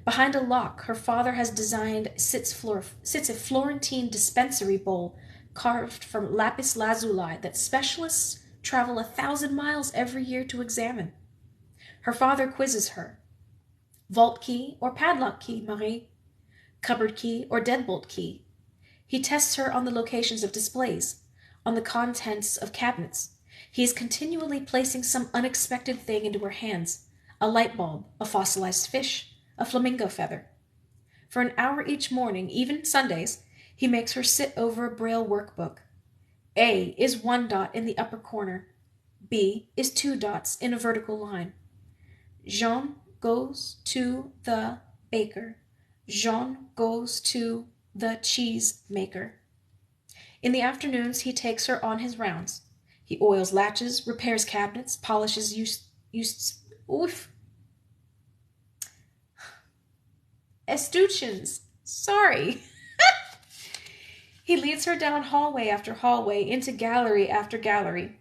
Behind a lock, her father has designed sits a Florentine dispensary bowl carved from lapis lazuli that specialists travel 1,000 miles every year to examine. Her father quizzes her. Vault key or padlock key, Marie? Cupboard key or deadbolt key? He tests her on the locations of displays, on the contents of cabinets. He is continually placing some unexpected thing into her hands, a light bulb, a fossilized fish, a flamingo feather. For an hour each morning, even Sundays, he makes her sit over a Braille workbook. A is 1 dot in the upper corner. B is 2 dots in a vertical line. Jean goes to the baker. Jean goes to the cheese maker. In the afternoons, he takes her on his rounds. He oils latches, repairs cabinets, polishes escutcheons. Sorry. He leads her down hallway after hallway, into gallery after gallery.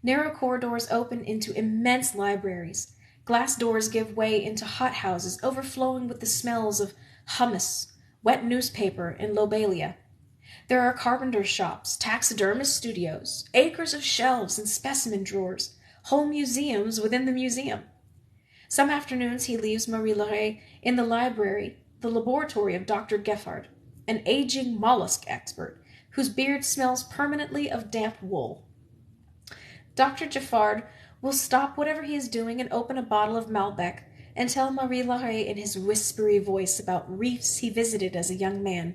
Narrow corridors open into immense libraries. Glass doors give way into hothouses overflowing with the smells of hummus, wet newspaper, and lobelia. There are carpenters' shops, taxidermist studios, acres of shelves and specimen drawers, whole museums within the museum. Some afternoons he leaves Marie Laure in the library, the laboratory of Dr. Geffard, an aging mollusk expert whose beard smells permanently of damp wool. Dr. Giffard will stop whatever he is doing and open a bottle of Malbec and tell Marie Laure in his whispery voice about reefs he visited as a young man.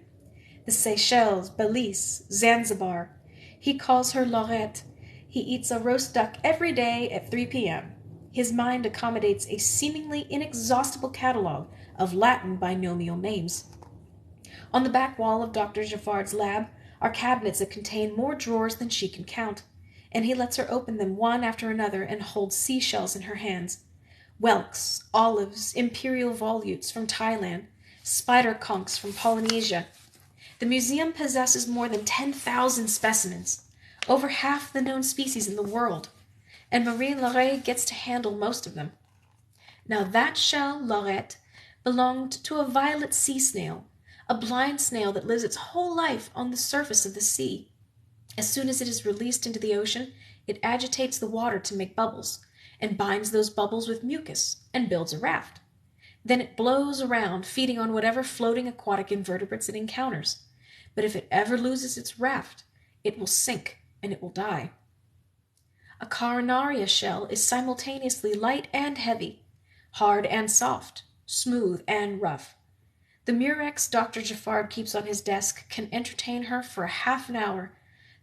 The Seychelles, Belize, Zanzibar. He calls her Laurette. He eats a roast duck every day at 3 p.m. His mind accommodates a seemingly inexhaustible catalogue of Latin binomial names. On the back wall of Dr. Giffard's lab are cabinets that contain more drawers than she can count, and he lets her open them one after another and hold seashells in her hands. Whelks, olives, imperial volutes from Thailand, spider conchs from Polynesia. The museum possesses more than 10,000 specimens, over half the known species in the world, and Marie Laure gets to handle most of them. Now that shell, Laurette, belonged to a violet sea snail, a blind snail that lives its whole life on the surface of the sea. As soon as it is released into the ocean, it agitates the water to make bubbles, and binds those bubbles with mucus, and builds a raft. Then it blows around, feeding on whatever floating aquatic invertebrates it encounters. But if it ever loses its raft, it will sink, and it will die. A carinaria shell is simultaneously light and heavy, hard and soft, smooth and rough. The murex Dr. Giffard keeps on his desk can entertain her for half an hour.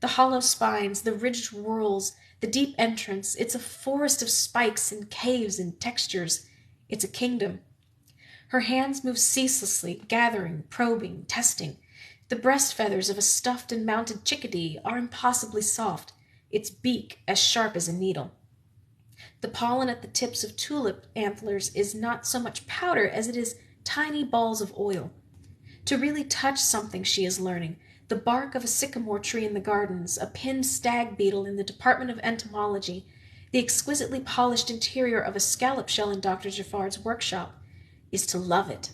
The hollow spines, the ridged whorls, the deep entrance, it's a forest of spikes and caves and textures. It's a kingdom. Her hands move ceaselessly, gathering, probing, testing. The breast feathers of a stuffed and mounted chickadee are impossibly soft, its beak as sharp as a needle. The pollen at the tips of tulip antlers is not so much powder as it is tiny balls of oil. To really touch something she is learning, the bark of a sycamore tree in the gardens, a pinned stag beetle in the Department of Entomology, the exquisitely polished interior of a scallop shell in Dr. Giffard's workshop, is to love it.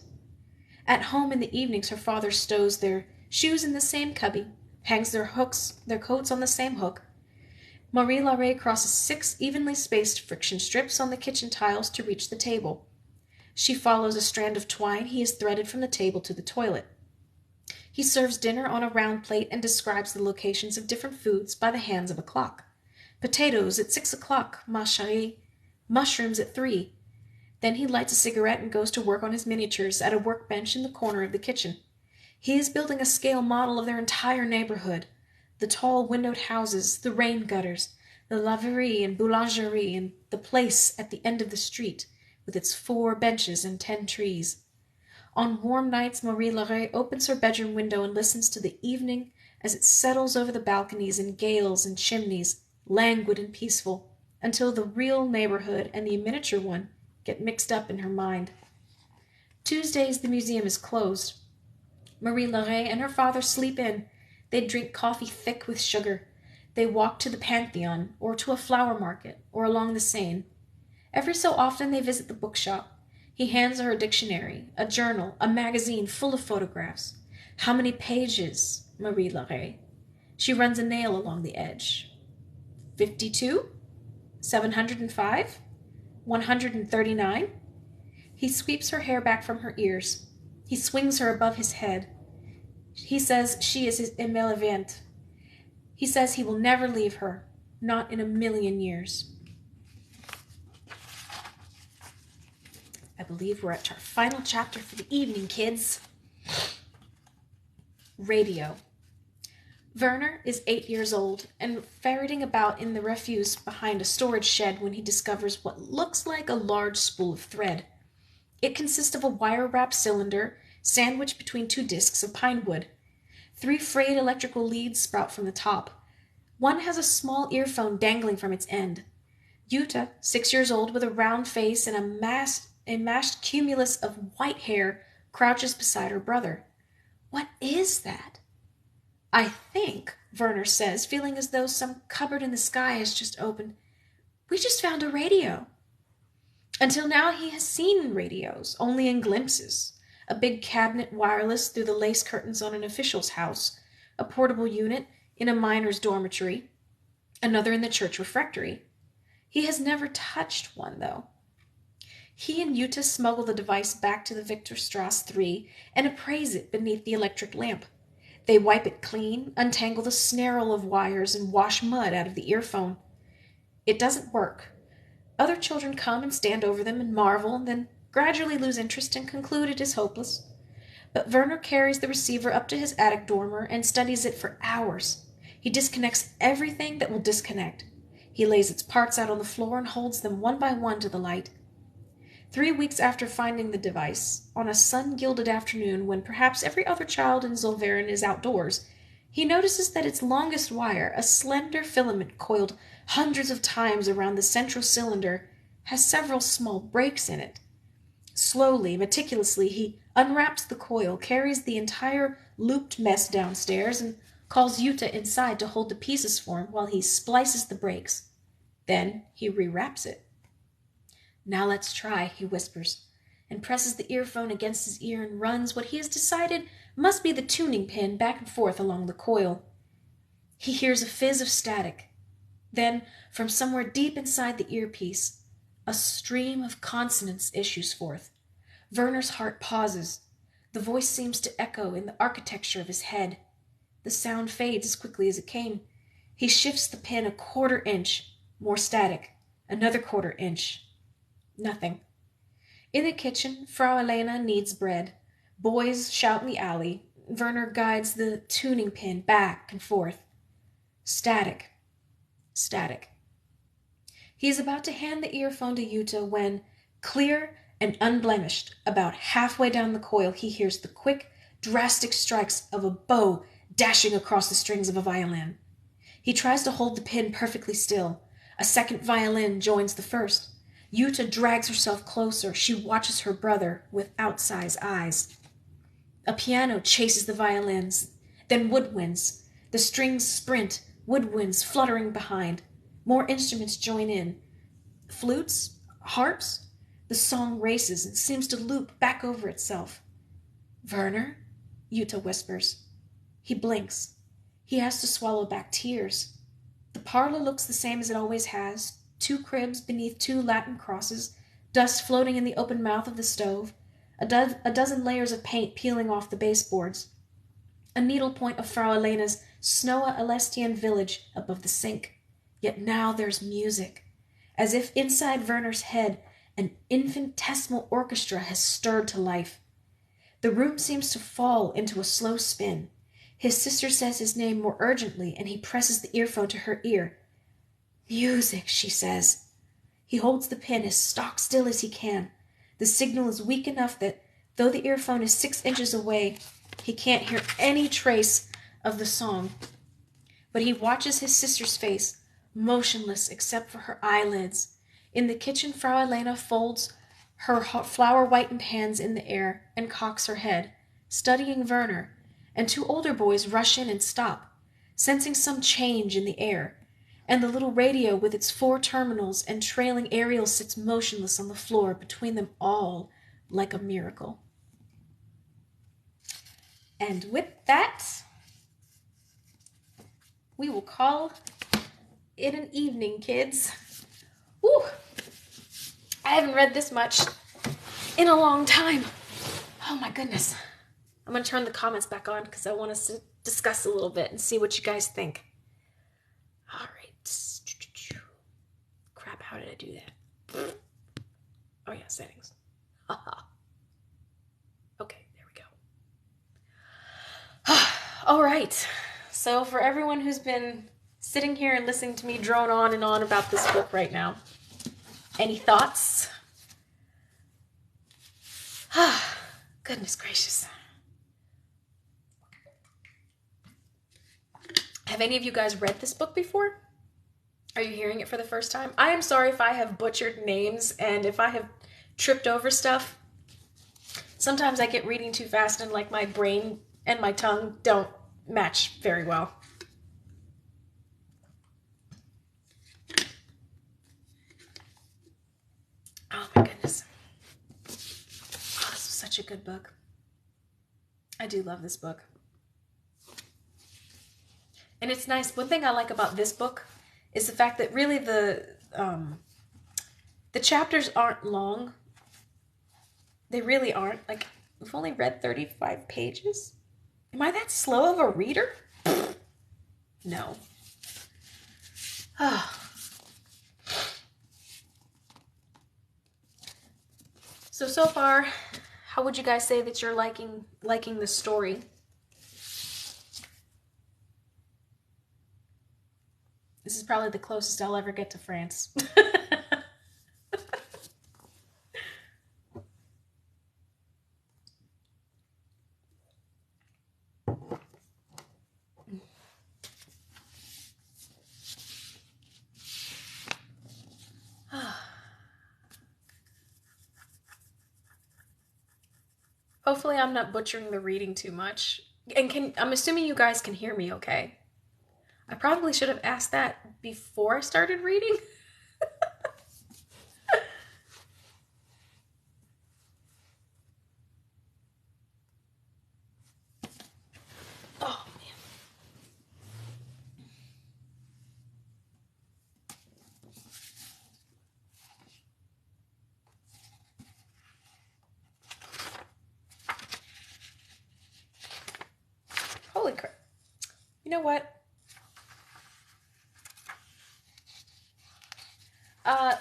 At home in the evenings her father stows their shoes in the same cubby, hangs their coats on the same hook. Marie Laure crosses 6 evenly spaced friction strips on the kitchen tiles to reach the table. She follows a strand of twine he has threaded from the table to the toilet. He serves dinner on a round plate and describes the locations of different foods by the hands of a clock. Potatoes at 6 o'clock, ma chérie. Mushrooms at 3. Then he lights a cigarette and goes to work on his miniatures at a workbench in the corner of the kitchen. He is building a scale model of their entire neighborhood. The tall windowed houses, the rain gutters, the laverie and boulangerie, and the place at the end of the street, with its 4 benches and 10 trees. On warm nights, Marie Laure opens her bedroom window and listens to the evening as it settles over the balconies and gales and chimneys, languid and peaceful, until the real neighborhood and the miniature one get mixed up in her mind. Tuesdays the museum is closed. Marie Laure and her father sleep in. They drink coffee thick with sugar. They walk to the Pantheon, or to a flower market, or along the Seine. Every so often they visit the bookshop. He hands her a dictionary, a journal, a magazine full of photographs. How many pages, Marie Laure? She runs a nail along the edge. 52? 705? 139? He sweeps her hair back from her ears. He swings her above his head. He says she is his émerveillante. He says he will never leave her, not in a million years. I believe we're at our final chapter for the evening, kids. Radio. Werner is 8 years old and ferreting about in the refuse behind a storage shed when he discovers what looks like a large spool of thread. It consists of a wire-wrapped cylinder sandwiched between 2 discs of pine wood. 3 frayed electrical leads sprout from the top. One has a small earphone dangling from its end. Jutta, 6 years old with a round face and a mashed cumulus of white hair, crouches beside her brother. What is that? I think, Werner says, feeling as though some cupboard in the sky has just opened, We just found a radio. Until now, he has seen radios, only in glimpses. A big cabinet wireless through the lace curtains on an official's house, a portable unit in a miner's dormitory, another in the church refectory. He has never touched one, though. He and Yuta smuggle the device back to the Victorstrasse 3 and appraise it beneath the electric lamp. They wipe it clean, untangle the snarl of wires, and wash mud out of the earphone. It doesn't work. Other children come and stand over them and marvel, then gradually lose interest and conclude it is hopeless. But Werner carries the receiver up to his attic dormer and studies it for hours. He disconnects everything that will disconnect. He lays its parts out on the floor and holds them one by one to the light. 3 weeks after finding the device, on a sun-gilded afternoon when perhaps every other child in Zollverein is outdoors, he notices that its longest wire, a slender filament coiled hundreds of times around the central cylinder, has several small breaks in it. Slowly, meticulously, he unwraps the coil, carries the entire looped mess downstairs, and calls Yuta inside to hold the pieces for him while he splices the breaks. Then he rewraps it. "Now let's try," he whispers, and presses the earphone against his ear and runs what he has decided must be the tuning pin back and forth along the coil. He hears a fizz of static. Then, from somewhere deep inside the earpiece, a stream of consonants issues forth. Werner's heart pauses. The voice seems to echo in the architecture of his head. The sound fades as quickly as it came. He shifts the pin a quarter inch. More static. Another quarter inch. Nothing. In the kitchen, Frau Elena kneads bread. Boys shout in the alley. Werner guides the tuning pin back and forth. Static. Static. He is about to hand the earphone to Yuta when, clear and unblemished, about halfway down the coil, he hears the quick, drastic strikes of a bow dashing across the strings of a violin. He tries to hold the pin perfectly still. A second violin joins the first. Yuta drags herself closer. She watches her brother with outsized eyes. A piano chases the violins, then woodwinds. The strings sprint, woodwinds fluttering behind. More instruments join in. Flutes, harps. The song races and seems to loop back over itself. "Werner?" Yuta whispers. He blinks. He has to swallow back tears. The parlor looks the same as it always has. 2 cribs beneath 2 Latin crosses, dust floating in the open mouth of the stove, a dozen layers of paint peeling off the baseboards, a needlepoint of Frau Elena's Snowa Alestian village above the sink. Yet now there's music. As if inside Werner's head an infinitesimal orchestra has stirred to life. The room seems to fall into a slow spin. His sister says his name more urgently, and he presses the earphone to her ear. "Music," she says. He holds the pin as stock still as he can. The signal is weak enough that, though the earphone is 6 inches away, he can't hear any trace of the song. But he watches his sister's face, motionless except for her eyelids. In the kitchen, Frau Elena folds her flower-whitened hands in the air and cocks her head, studying Werner, and 2 older boys rush in and stop, sensing some change in the air. And the little radio with its 4 terminals and trailing aerial sits motionless on the floor between them all, like a miracle. And with that, we will call it an evening, kids. Woo! I haven't read this much in a long time. Oh my goodness. I'm going to turn the comments back on because I want us to discuss a little bit and see what you guys think. All right. Crap, how did I do that? Oh yeah, settings. Okay, there we go. All right. So for everyone who's been sitting here and listening to me drone on and on about this book right now, any thoughts? Goodness gracious. Have any of you guys read this book before? Are you hearing it for the first time? I am sorry if I have butchered names and if I have tripped over stuff. Sometimes I get reading too fast and like my brain and my tongue don't match very well. such a good book. I do love this book. And it's nice. One thing I like about this book is the fact that really the chapters aren't long. They really aren't. Like, we've only read 35 pages. Am I that slow of a reader? No. So far, how would you guys say that you're liking the story? This is probably the closest I'll ever get to France. Hopefully I'm not butchering the reading too much. And I'm assuming you guys can hear me okay? I probably should have asked that before I started reading. Oh, man. Holy crap. You know what?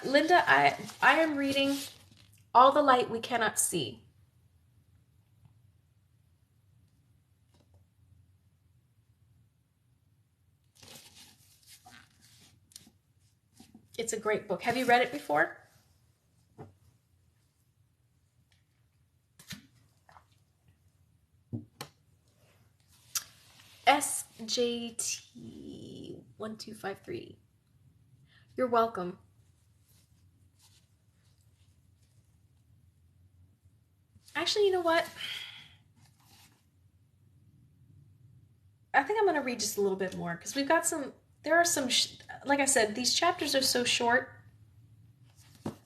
Linda, I am reading All the Light We Cannot See. It's a great book. Have you read it before? SJT1253. You're welcome. Actually, you know what? I think I'm going to read just a little bit more because we've got some, there are some, like I said, these chapters are so short.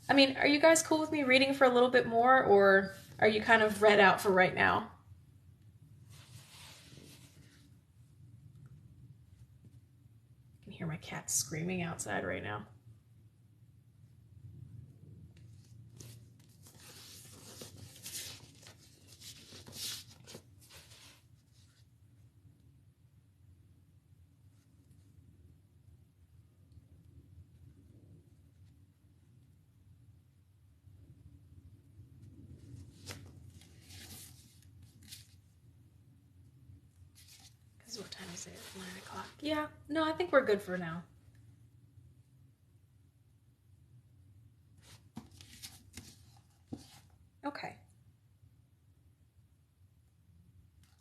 I mean, are you guys cool with me reading for a little bit more, or are you kind of read out for right now? I can hear my cat screaming outside right now. What time is it? 9 o'clock. Yeah, no, I think we're good for now. Okay.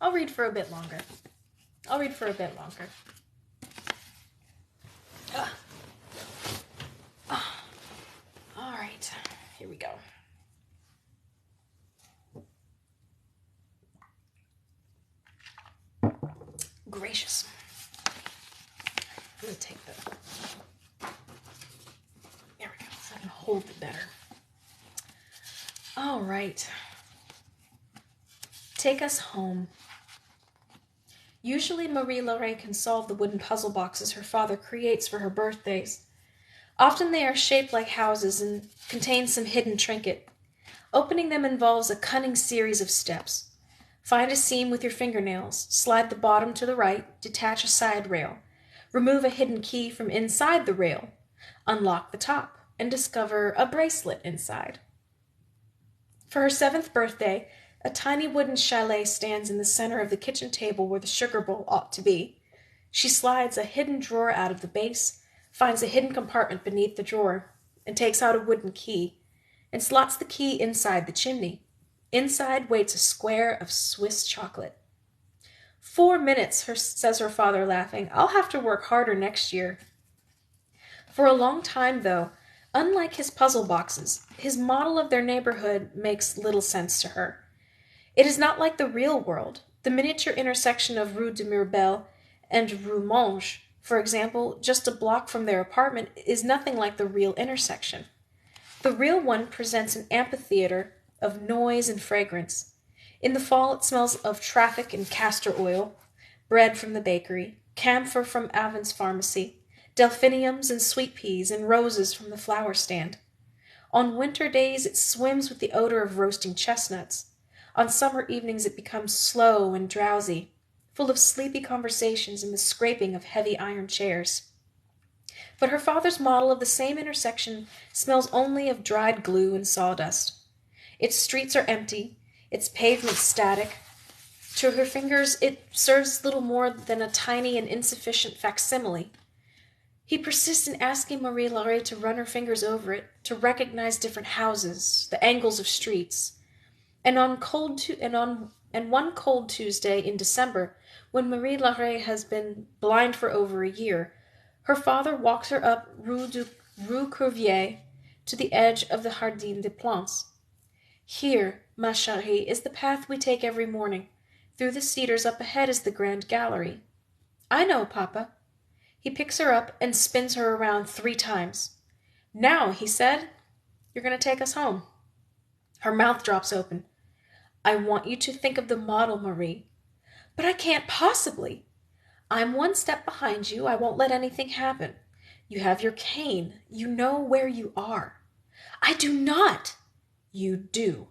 I'll read for a bit longer. All right, here we go. Gracious. I'm going to take the... There we go, so I can hold it better. All right. Take us home. Usually Marie-Laure can solve the wooden puzzle boxes her father creates for her birthdays. Often they are shaped like houses and contain some hidden trinket. Opening them involves a cunning series of steps. Find a seam with your fingernails, slide the bottom to the right, detach a side rail. Remove a hidden key from inside the rail. Unlock the top and discover a bracelet inside. For her 7th birthday, a tiny wooden chalet stands in the center of the kitchen table where the sugar bowl ought to be. She slides a hidden drawer out of the base, finds a hidden compartment beneath the drawer, and takes out a wooden key, and slots the key inside the chimney. Inside waits a square of Swiss chocolate. 4 minutes, says her father, laughing. I'll have to work harder next year. For a long time, though, unlike his puzzle boxes, his model of their neighborhood makes little sense to her. It is not like the real world. The miniature intersection of Rue de Mirbel and Rue Monge, for example, just a block from their apartment, is nothing like the real intersection. The real one presents an amphitheater of noise and fragrance. In the fall it smells of traffic and castor oil, bread from the bakery, camphor from Avon's pharmacy, delphiniums and sweet peas and roses from the flower stand. On winter days it swims with the odor of roasting chestnuts. On summer evenings it becomes slow and drowsy, full of sleepy conversations and the scraping of heavy iron chairs. But her father's model of the same intersection smells only of dried glue and sawdust. Its streets are empty, its pavements static. To her fingers it serves little more than a tiny and insufficient facsimile. He persists in asking Marie Laure to run her fingers over it, to recognize different houses, the angles of streets. And one cold Tuesday in December, when Marie Laure has been blind for over a year, her father walks her up Rue Cuvier to the edge of the Jardin des Plantes. Here, ma chérie, is the path we take every morning. Through the cedars up ahead is the grand gallery. I know, Papa. He picks her up and spins her around 3 times. Now, he said, you're going to take us home. Her mouth drops open. I want you to think of the model, Marie. But I can't possibly. I'm 1 step behind you. I won't let anything happen. You have your cane. You know where you are. I do not. You do.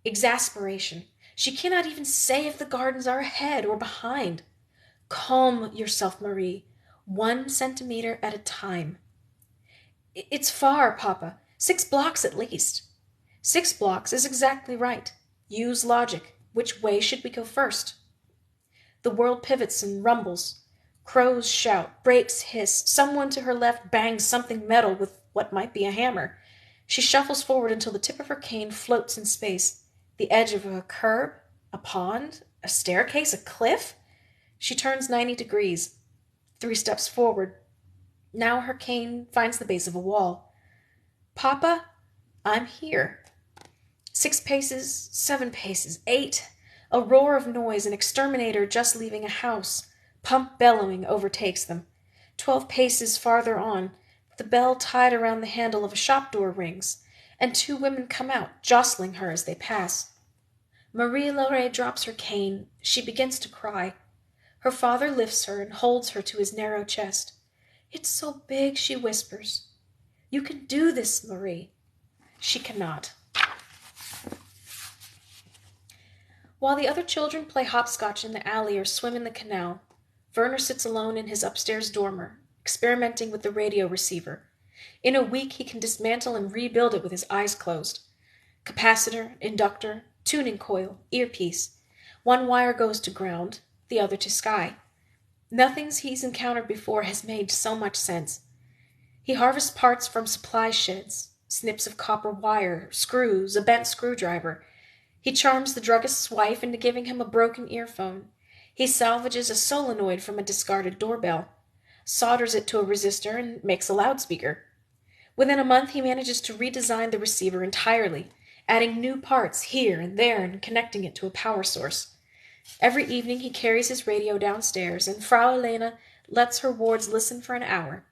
Exasperation. She cannot even say if the gardens are ahead or behind. Calm yourself, Marie. 1 centimeter at a time. It's far, Papa. 6 blocks at least. 6 blocks is exactly right. Use logic. Which way should we go first? The world pivots and rumbles. Crows shout, brakes hiss. Someone to her left bangs something metal with what might be a hammer. She shuffles forward until the tip of her cane floats in space. The edge of a curb, a pond, a staircase, a cliff. She turns 90 degrees. 3 steps forward. Now her cane finds the base of a wall. Papa, I'm here. 6 paces, 7 paces, 8. A roar of noise, an exterminator just leaving a house. Pump bellowing overtakes them. 12 paces farther on, the bell tied around the handle of a shop door rings, and 2 women come out, jostling her as they pass. Marie Laure drops her cane. She begins to cry. Her father lifts her and holds her to his narrow chest. It's so big, she whispers. You can do this, Marie. She cannot. While the other children play hopscotch in the alley or swim in the canal, Werner sits alone in his upstairs dormer, experimenting with the radio receiver. In a week he can dismantle and rebuild it with his eyes closed. Capacitor, inductor, tuning coil, earpiece. 1 wire goes to ground, the other to sky. Nothing he's encountered before has made so much sense. He harvests parts from supply sheds, snips of copper wire, screws, a bent screwdriver. He charms the druggist's wife into giving him a broken earphone. He salvages a solenoid from a discarded doorbell, solders it to a resistor, and makes a loudspeaker. Within a month he manages to redesign the receiver entirely, adding new parts here and there and connecting it to a power source. Every evening he carries his radio downstairs, and Frau Elena lets her wards listen for an hour.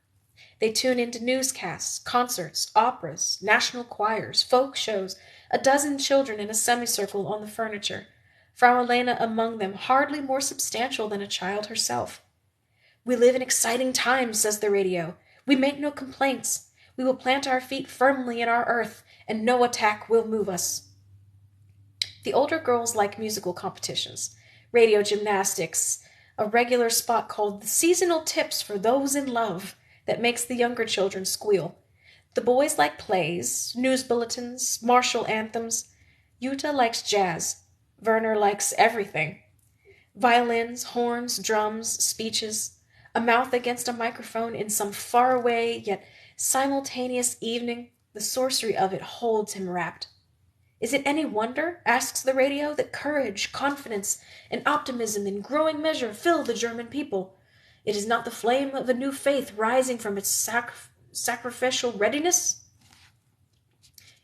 They tune into newscasts, concerts, operas, national choirs, folk shows, a dozen children in a semicircle on the furniture, Frau Elena among them, hardly more substantial than a child herself. We live in exciting times, says the radio. We make no complaints. We will plant our feet firmly in our earth, and no attack will move us. The older girls like musical competitions, radio gymnastics, a regular spot called the Seasonal Tips for Those in Love that makes the younger children squeal. The boys like plays, news bulletins, martial anthems. Jutta likes jazz. Werner likes everything. Violins, horns, drums, speeches. A mouth against a microphone in some faraway yet simultaneous evening. The sorcery of it holds him rapt. Is it any wonder, asks the radio, that courage, confidence, and optimism in growing measure fill the German people? It is not the flame of a new faith rising from its sacrificial readiness?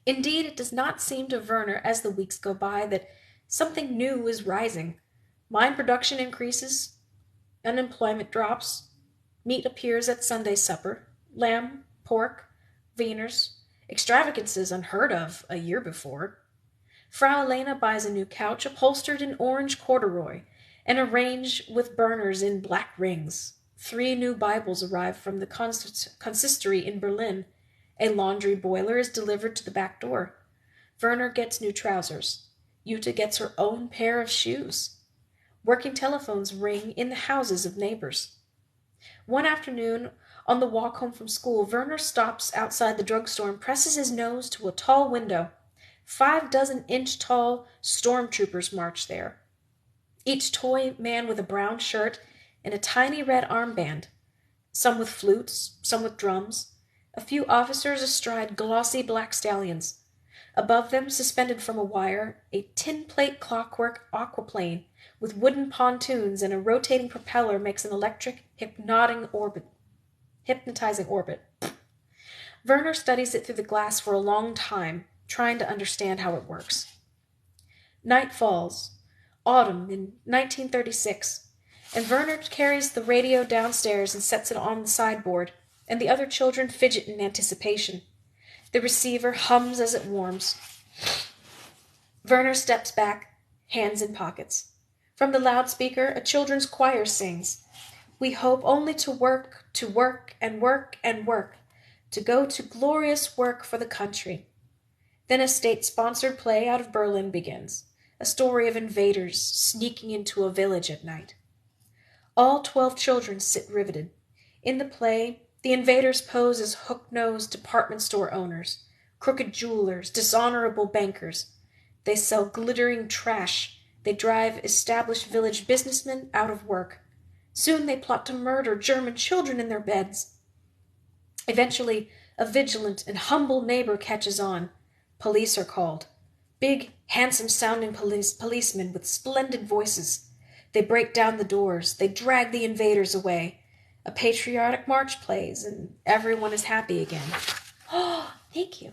Indeed, it does not seem to Werner as the weeks go by that something new is rising. Mine production increases, unemployment drops, meat appears at Sunday supper, lamb, pork, wieners, extravagances unheard of a year before. Frau Elena buys a new couch upholstered in orange corduroy and arranged with burners in black rings. 3 new Bibles arrive from the consistory in Berlin. A laundry boiler is delivered to the back door. Werner gets new trousers. Jutta gets her own pair of shoes. Working telephones ring in the houses of neighbors. One afternoon, on the walk home from school, Werner stops outside the drugstore and presses his nose to a tall window. 5 dozen-inch tall stormtroopers march there, each toy man with a brown shirt and a tiny red armband, some with flutes, some with drums, a few officers astride glossy black stallions. Above them, suspended from a wire, a tin-plate clockwork aquaplane with wooden pontoons and a rotating propeller makes an electric, hypnotizing orbit. Werner studies it through the glass for a long time, trying to understand how it works. Night falls, autumn in 1936, and Werner carries the radio downstairs and sets it on the sideboard, and the other children fidget in anticipation. The receiver hums as it warms. Werner steps back, hands in pockets. From the loudspeaker, a children's choir sings, "We hope only to work and work and work, to go to glorious work for the country." Then a state-sponsored play out of Berlin begins, a story of invaders sneaking into a village at night. All 12 children sit riveted. In the play, the invaders pose as hook-nosed department store owners, crooked jewelers, dishonorable bankers. They sell glittering trash. They drive established village businessmen out of work. Soon they plot to murder German children in their beds. Eventually, a vigilant and humble neighbor catches on. Police are called. Big, handsome-sounding policemen with splendid voices. They break down the doors. They drag the invaders away. A patriotic march plays, and everyone is happy again. Oh, thank you.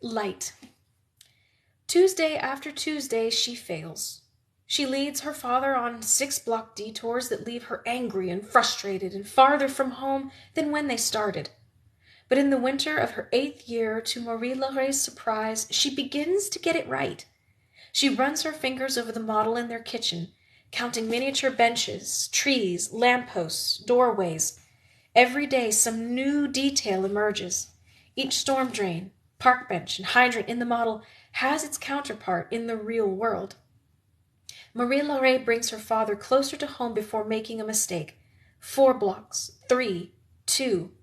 Light. Tuesday after Tuesday, she fails. She leads her father on 6-block detours that leave her angry and frustrated and farther from home than when they started. But in the winter of her 8th year, to Marie Laurey's surprise, she begins to get it right. She runs her fingers over the model in their kitchen, counting miniature benches, trees, lampposts, doorways. Every day some new detail emerges. Each storm drain, park bench, and hydrant in the model has its counterpart in the real world. Marie Laurey brings her father closer to home before making a mistake. 4 blocks, 3, 2.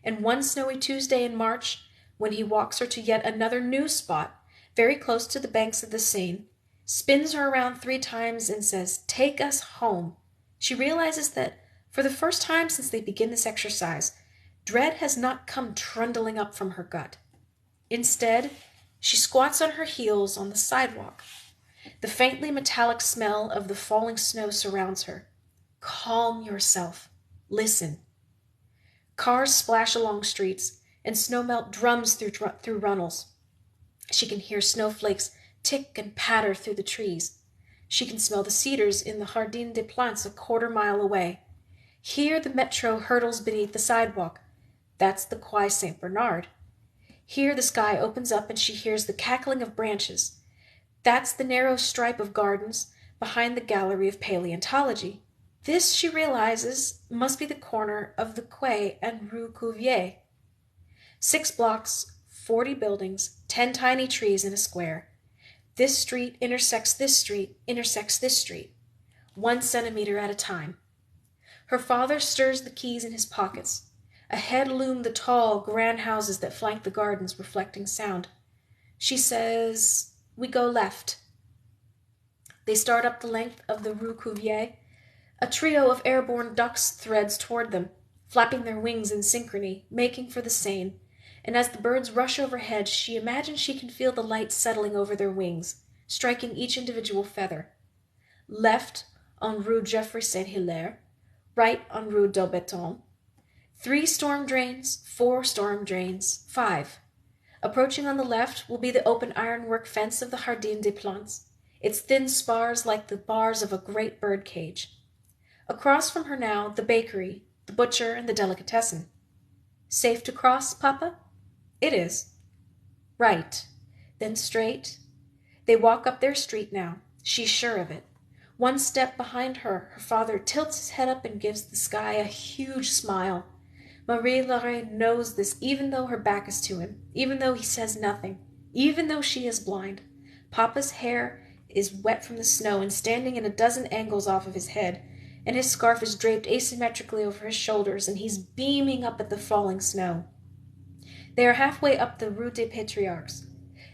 And one snowy Tuesday in March, when he walks her to yet another new spot, very close to the banks of the Seine, spins her around 3 times and says, "Take us home," she realizes that, for the first time since they begin this exercise, dread has not come trundling up from her gut. Instead, she squats on her heels on the sidewalk. The faintly metallic smell of the falling snow surrounds her. Calm yourself. Listen. Cars splash along streets, and snowmelt drums through runnels. She can hear snowflakes tick and patter through the trees. She can smell the cedars in the Jardin des Plantes a quarter-mile away. Here the metro hurtles beneath the sidewalk. That's the Quai St. Bernard. Here the sky opens up and she hears the cackling of branches. That's the narrow stripe of gardens behind the Gallery of Paleontology. This, she realizes, must be the corner of the Quai and Rue Cuvier. 6 blocks, 40 buildings, 10 tiny trees in a square. This street intersects this street, intersects this street, 1 centimeter at a time. Her father stirs the keys in his pockets. Ahead loom the tall, grand houses that flank the gardens, reflecting sound. She says, "We go left." They start up the length of the Rue Cuvier. A trio of airborne ducks threads toward them, flapping their wings in synchrony, making for the Seine, and as the birds rush overhead, she imagines she can feel the light settling over their wings, striking each individual feather. Left on Rue Geoffroy Saint-Hilaire, right on Rue d'Aubeton. 3 storm drains, 4 storm drains, 5. Approaching on the left will be the open ironwork fence of the Jardin des Plantes, its thin spars like the bars of a great bird cage. Across from her now, the bakery, the butcher, and the delicatessen. Safe to cross, Papa? It is. Right. Then straight. They walk up their street now. She's sure of it. One step behind her, her father tilts his head up and gives the sky a huge smile. Marie-Laure knows this even though her back is to him, even though he says nothing, even though she is blind. Papa's hair is wet from the snow and standing in a dozen angles off of his head, and his scarf is draped asymmetrically over his shoulders, and he's beaming up at the falling snow. They are halfway up the Rue des Patriarches.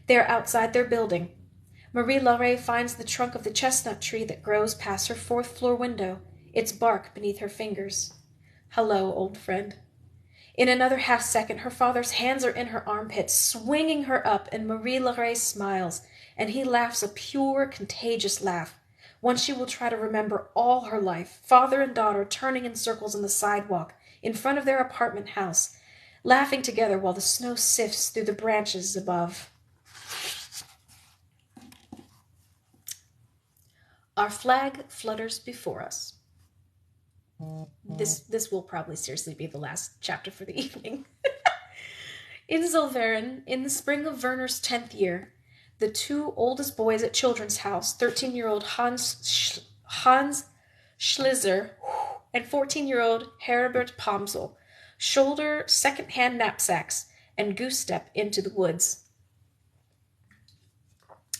They are outside their building. Marie-Laure finds the trunk of the chestnut tree that grows past her fourth-floor window, its bark beneath her fingers. Hello, old friend. In another half-second, her father's hands are in her armpits, swinging her up, and Marie-Laure smiles, and he laughs a pure, contagious laugh, one she will try to remember all her life, father and daughter turning in circles on the sidewalk in front of their apartment house, laughing together while the snow sifts through the branches above. Our flag flutters before us. This will probably seriously be the last chapter for the evening. In Zollverein, in the spring of Werner's 10th year, the two oldest boys at Children's House, 13-year-old Hans Schlitzer and 14-year-old Herbert Pomsel, shoulder second-hand knapsacks and goose-step into the woods.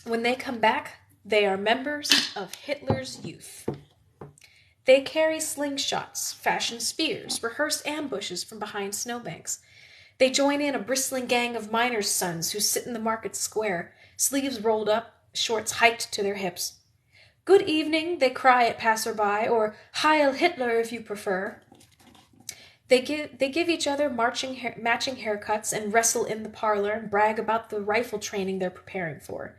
When they come back, they are members of Hitler's youth. They carry slingshots, fashion spears, rehearse ambushes from behind snowbanks. They join in a bristling gang of miners' sons who sit in the market square, sleeves rolled up, shorts hiked to their hips. Good evening, they cry at passerby, or Heil Hitler if you prefer. They give each other matching haircuts and wrestle in the parlor and brag about the rifle training they're preparing for.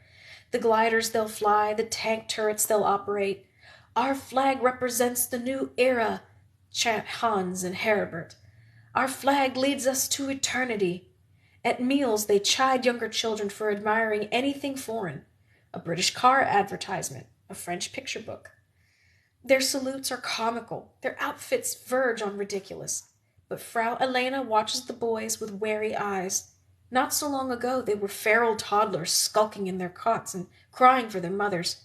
The gliders they'll fly, the tank turrets they'll operate. Our flag represents the new era, chant Hans and Herbert. Our flag leads us to eternity. At meals, they chide younger children for admiring anything foreign. A British car advertisement, a French picture book. Their salutes are comical. Their outfits verge on ridiculous. But Frau Elena watches the boys with wary eyes. Not so long ago, they were feral toddlers skulking in their cots and crying for their mothers.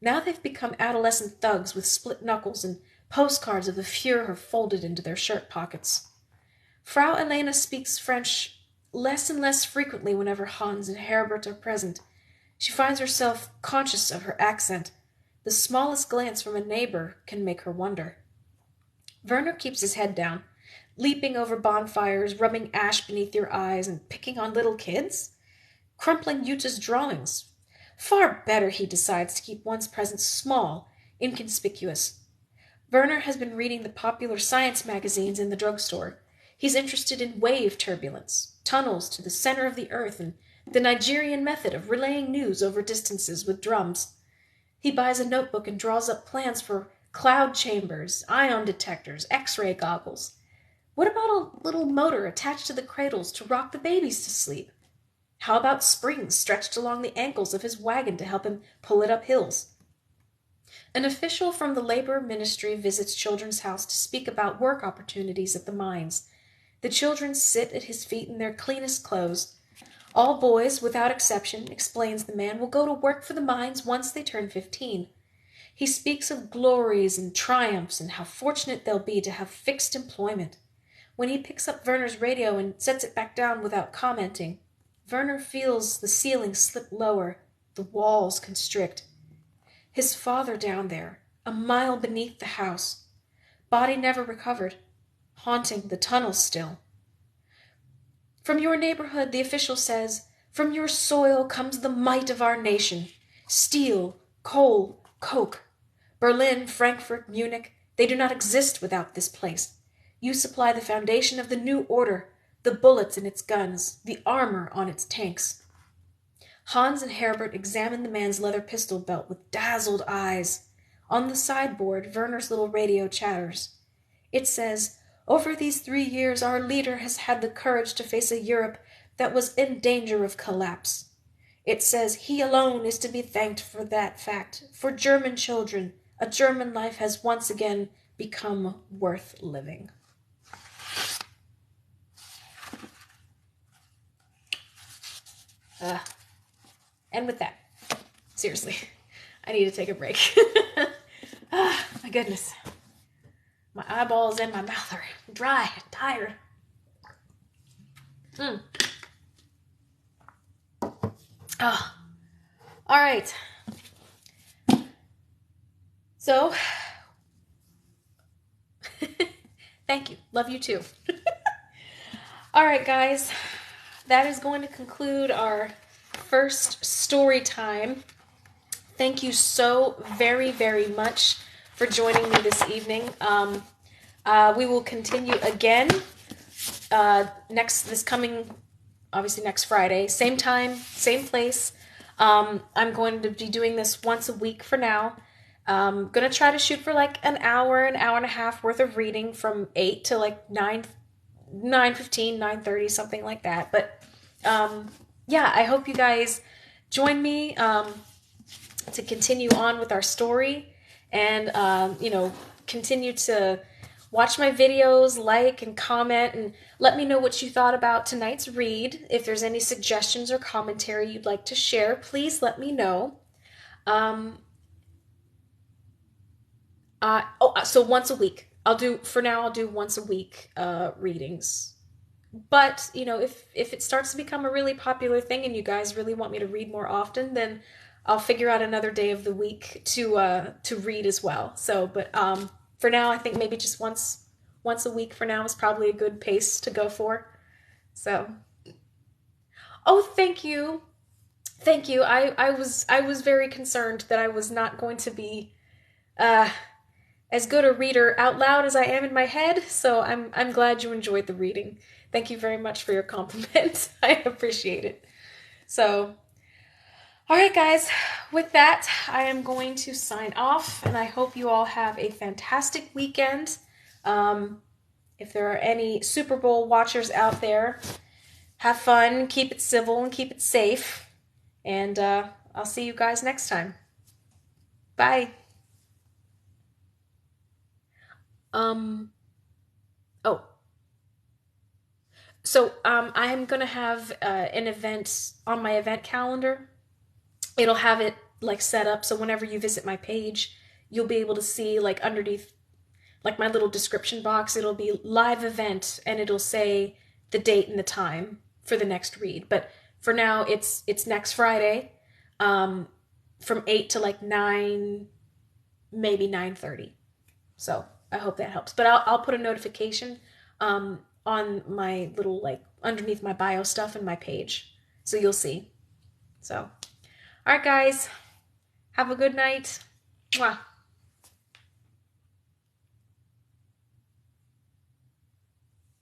Now they've become adolescent thugs with split knuckles and postcards of the Führer folded into their shirt pockets. Frau Elena speaks French less and less frequently whenever Hans and Herbert are present. She finds herself conscious of her accent. The smallest glance from a neighbor can make her wonder. Werner keeps his head down, leaping over bonfires, rubbing ash beneath your eyes, and picking on little kids? Crumpling Juta's drawings. Far better, he decides, to keep one's presence small, inconspicuous. Werner has been reading the popular science magazines in the drugstore. He's interested in wave turbulence, tunnels to the center of the earth, and the Nigerian method of relaying news over distances with drums. He buys a notebook and draws up plans for cloud chambers, ion detectors, X-ray goggles. What about a little motor attached to the cradles to rock the babies to sleep? How about springs stretched along the ankles of his wagon to help him pull it up hills? An official from the Labor Ministry visits Children's House to speak about work opportunities at the mines. The children sit at his feet in their cleanest clothes. All boys, without exception, explains the man, will go to work for the mines once they turn 15. He speaks of glories and triumphs and how fortunate they'll be to have fixed employment. When he picks up Werner's radio and sets it back down without commenting, Werner feels the ceiling slip lower, the walls constrict. His father down there, a mile beneath the house. Body never recovered, haunting the tunnels still. From your neighborhood, the official says, from your soil comes the might of our nation. Steel, coal, coke. Berlin, Frankfurt, Munich, they do not exist without this place. You supply the foundation of the new order, the bullets in its guns, the armor on its tanks. Hans and Herbert examine the man's leather pistol belt with dazzled eyes. On the sideboard, Werner's little radio chatters. It says, over these 3 years our leader has had the courage to face a Europe that was in danger of collapse. It says he alone is to be thanked for that fact. For German children, a German life has once again become worth living. And with that, seriously, I need to take a break. My goodness. My eyeballs and my mouth are dry and tired. Oh, all right. So, thank you. Love you too. All right, guys. That is going to conclude our first story time. Thank you so very, very much for joining me this evening. We will continue again next Friday, same time, same place. I'm going to be doing this once a week for now. I'm going to try to shoot for like an hour and a half worth of reading from 8 to like 9:15, 9:30, something like that. But yeah, I hope you guys join me to continue on with our story and, continue to watch my videos, like and comment, and let me know what you thought about tonight's read. If there's any suggestions or commentary you'd like to share, please let me know. So once a week. I'll do once a week readings. But, if it starts to become a really popular thing and you guys really want me to read more often, then I'll figure out another day of the week to read as well. So, but for now, I think maybe just once a week for now is probably a good pace to go for. So, oh, thank you. Thank you. I was very concerned that I was not going to be as good a reader out loud as I am in my head, so I'm glad you enjoyed the reading. Thank you very much for your compliment. I appreciate it. So, all right, guys, with that, I am going to sign off, and I hope you all have a fantastic weekend. If there are any Super Bowl watchers out there, have fun, keep it civil, and keep it safe. And I'll see you guys next time. Bye. So I'm gonna have an event on my event calendar. It'll have it like set up so whenever you visit my page, you'll be able to see like underneath like my little description box, it'll be live event and it'll say the date and the time for the next read. But for now, it's next Friday, from 8 to like 9, maybe 9:30. So I hope that helps. But I'll put a notification on my little like underneath my bio stuff in my page, so you'll see. So, all right, guys, have a good night. Mwah.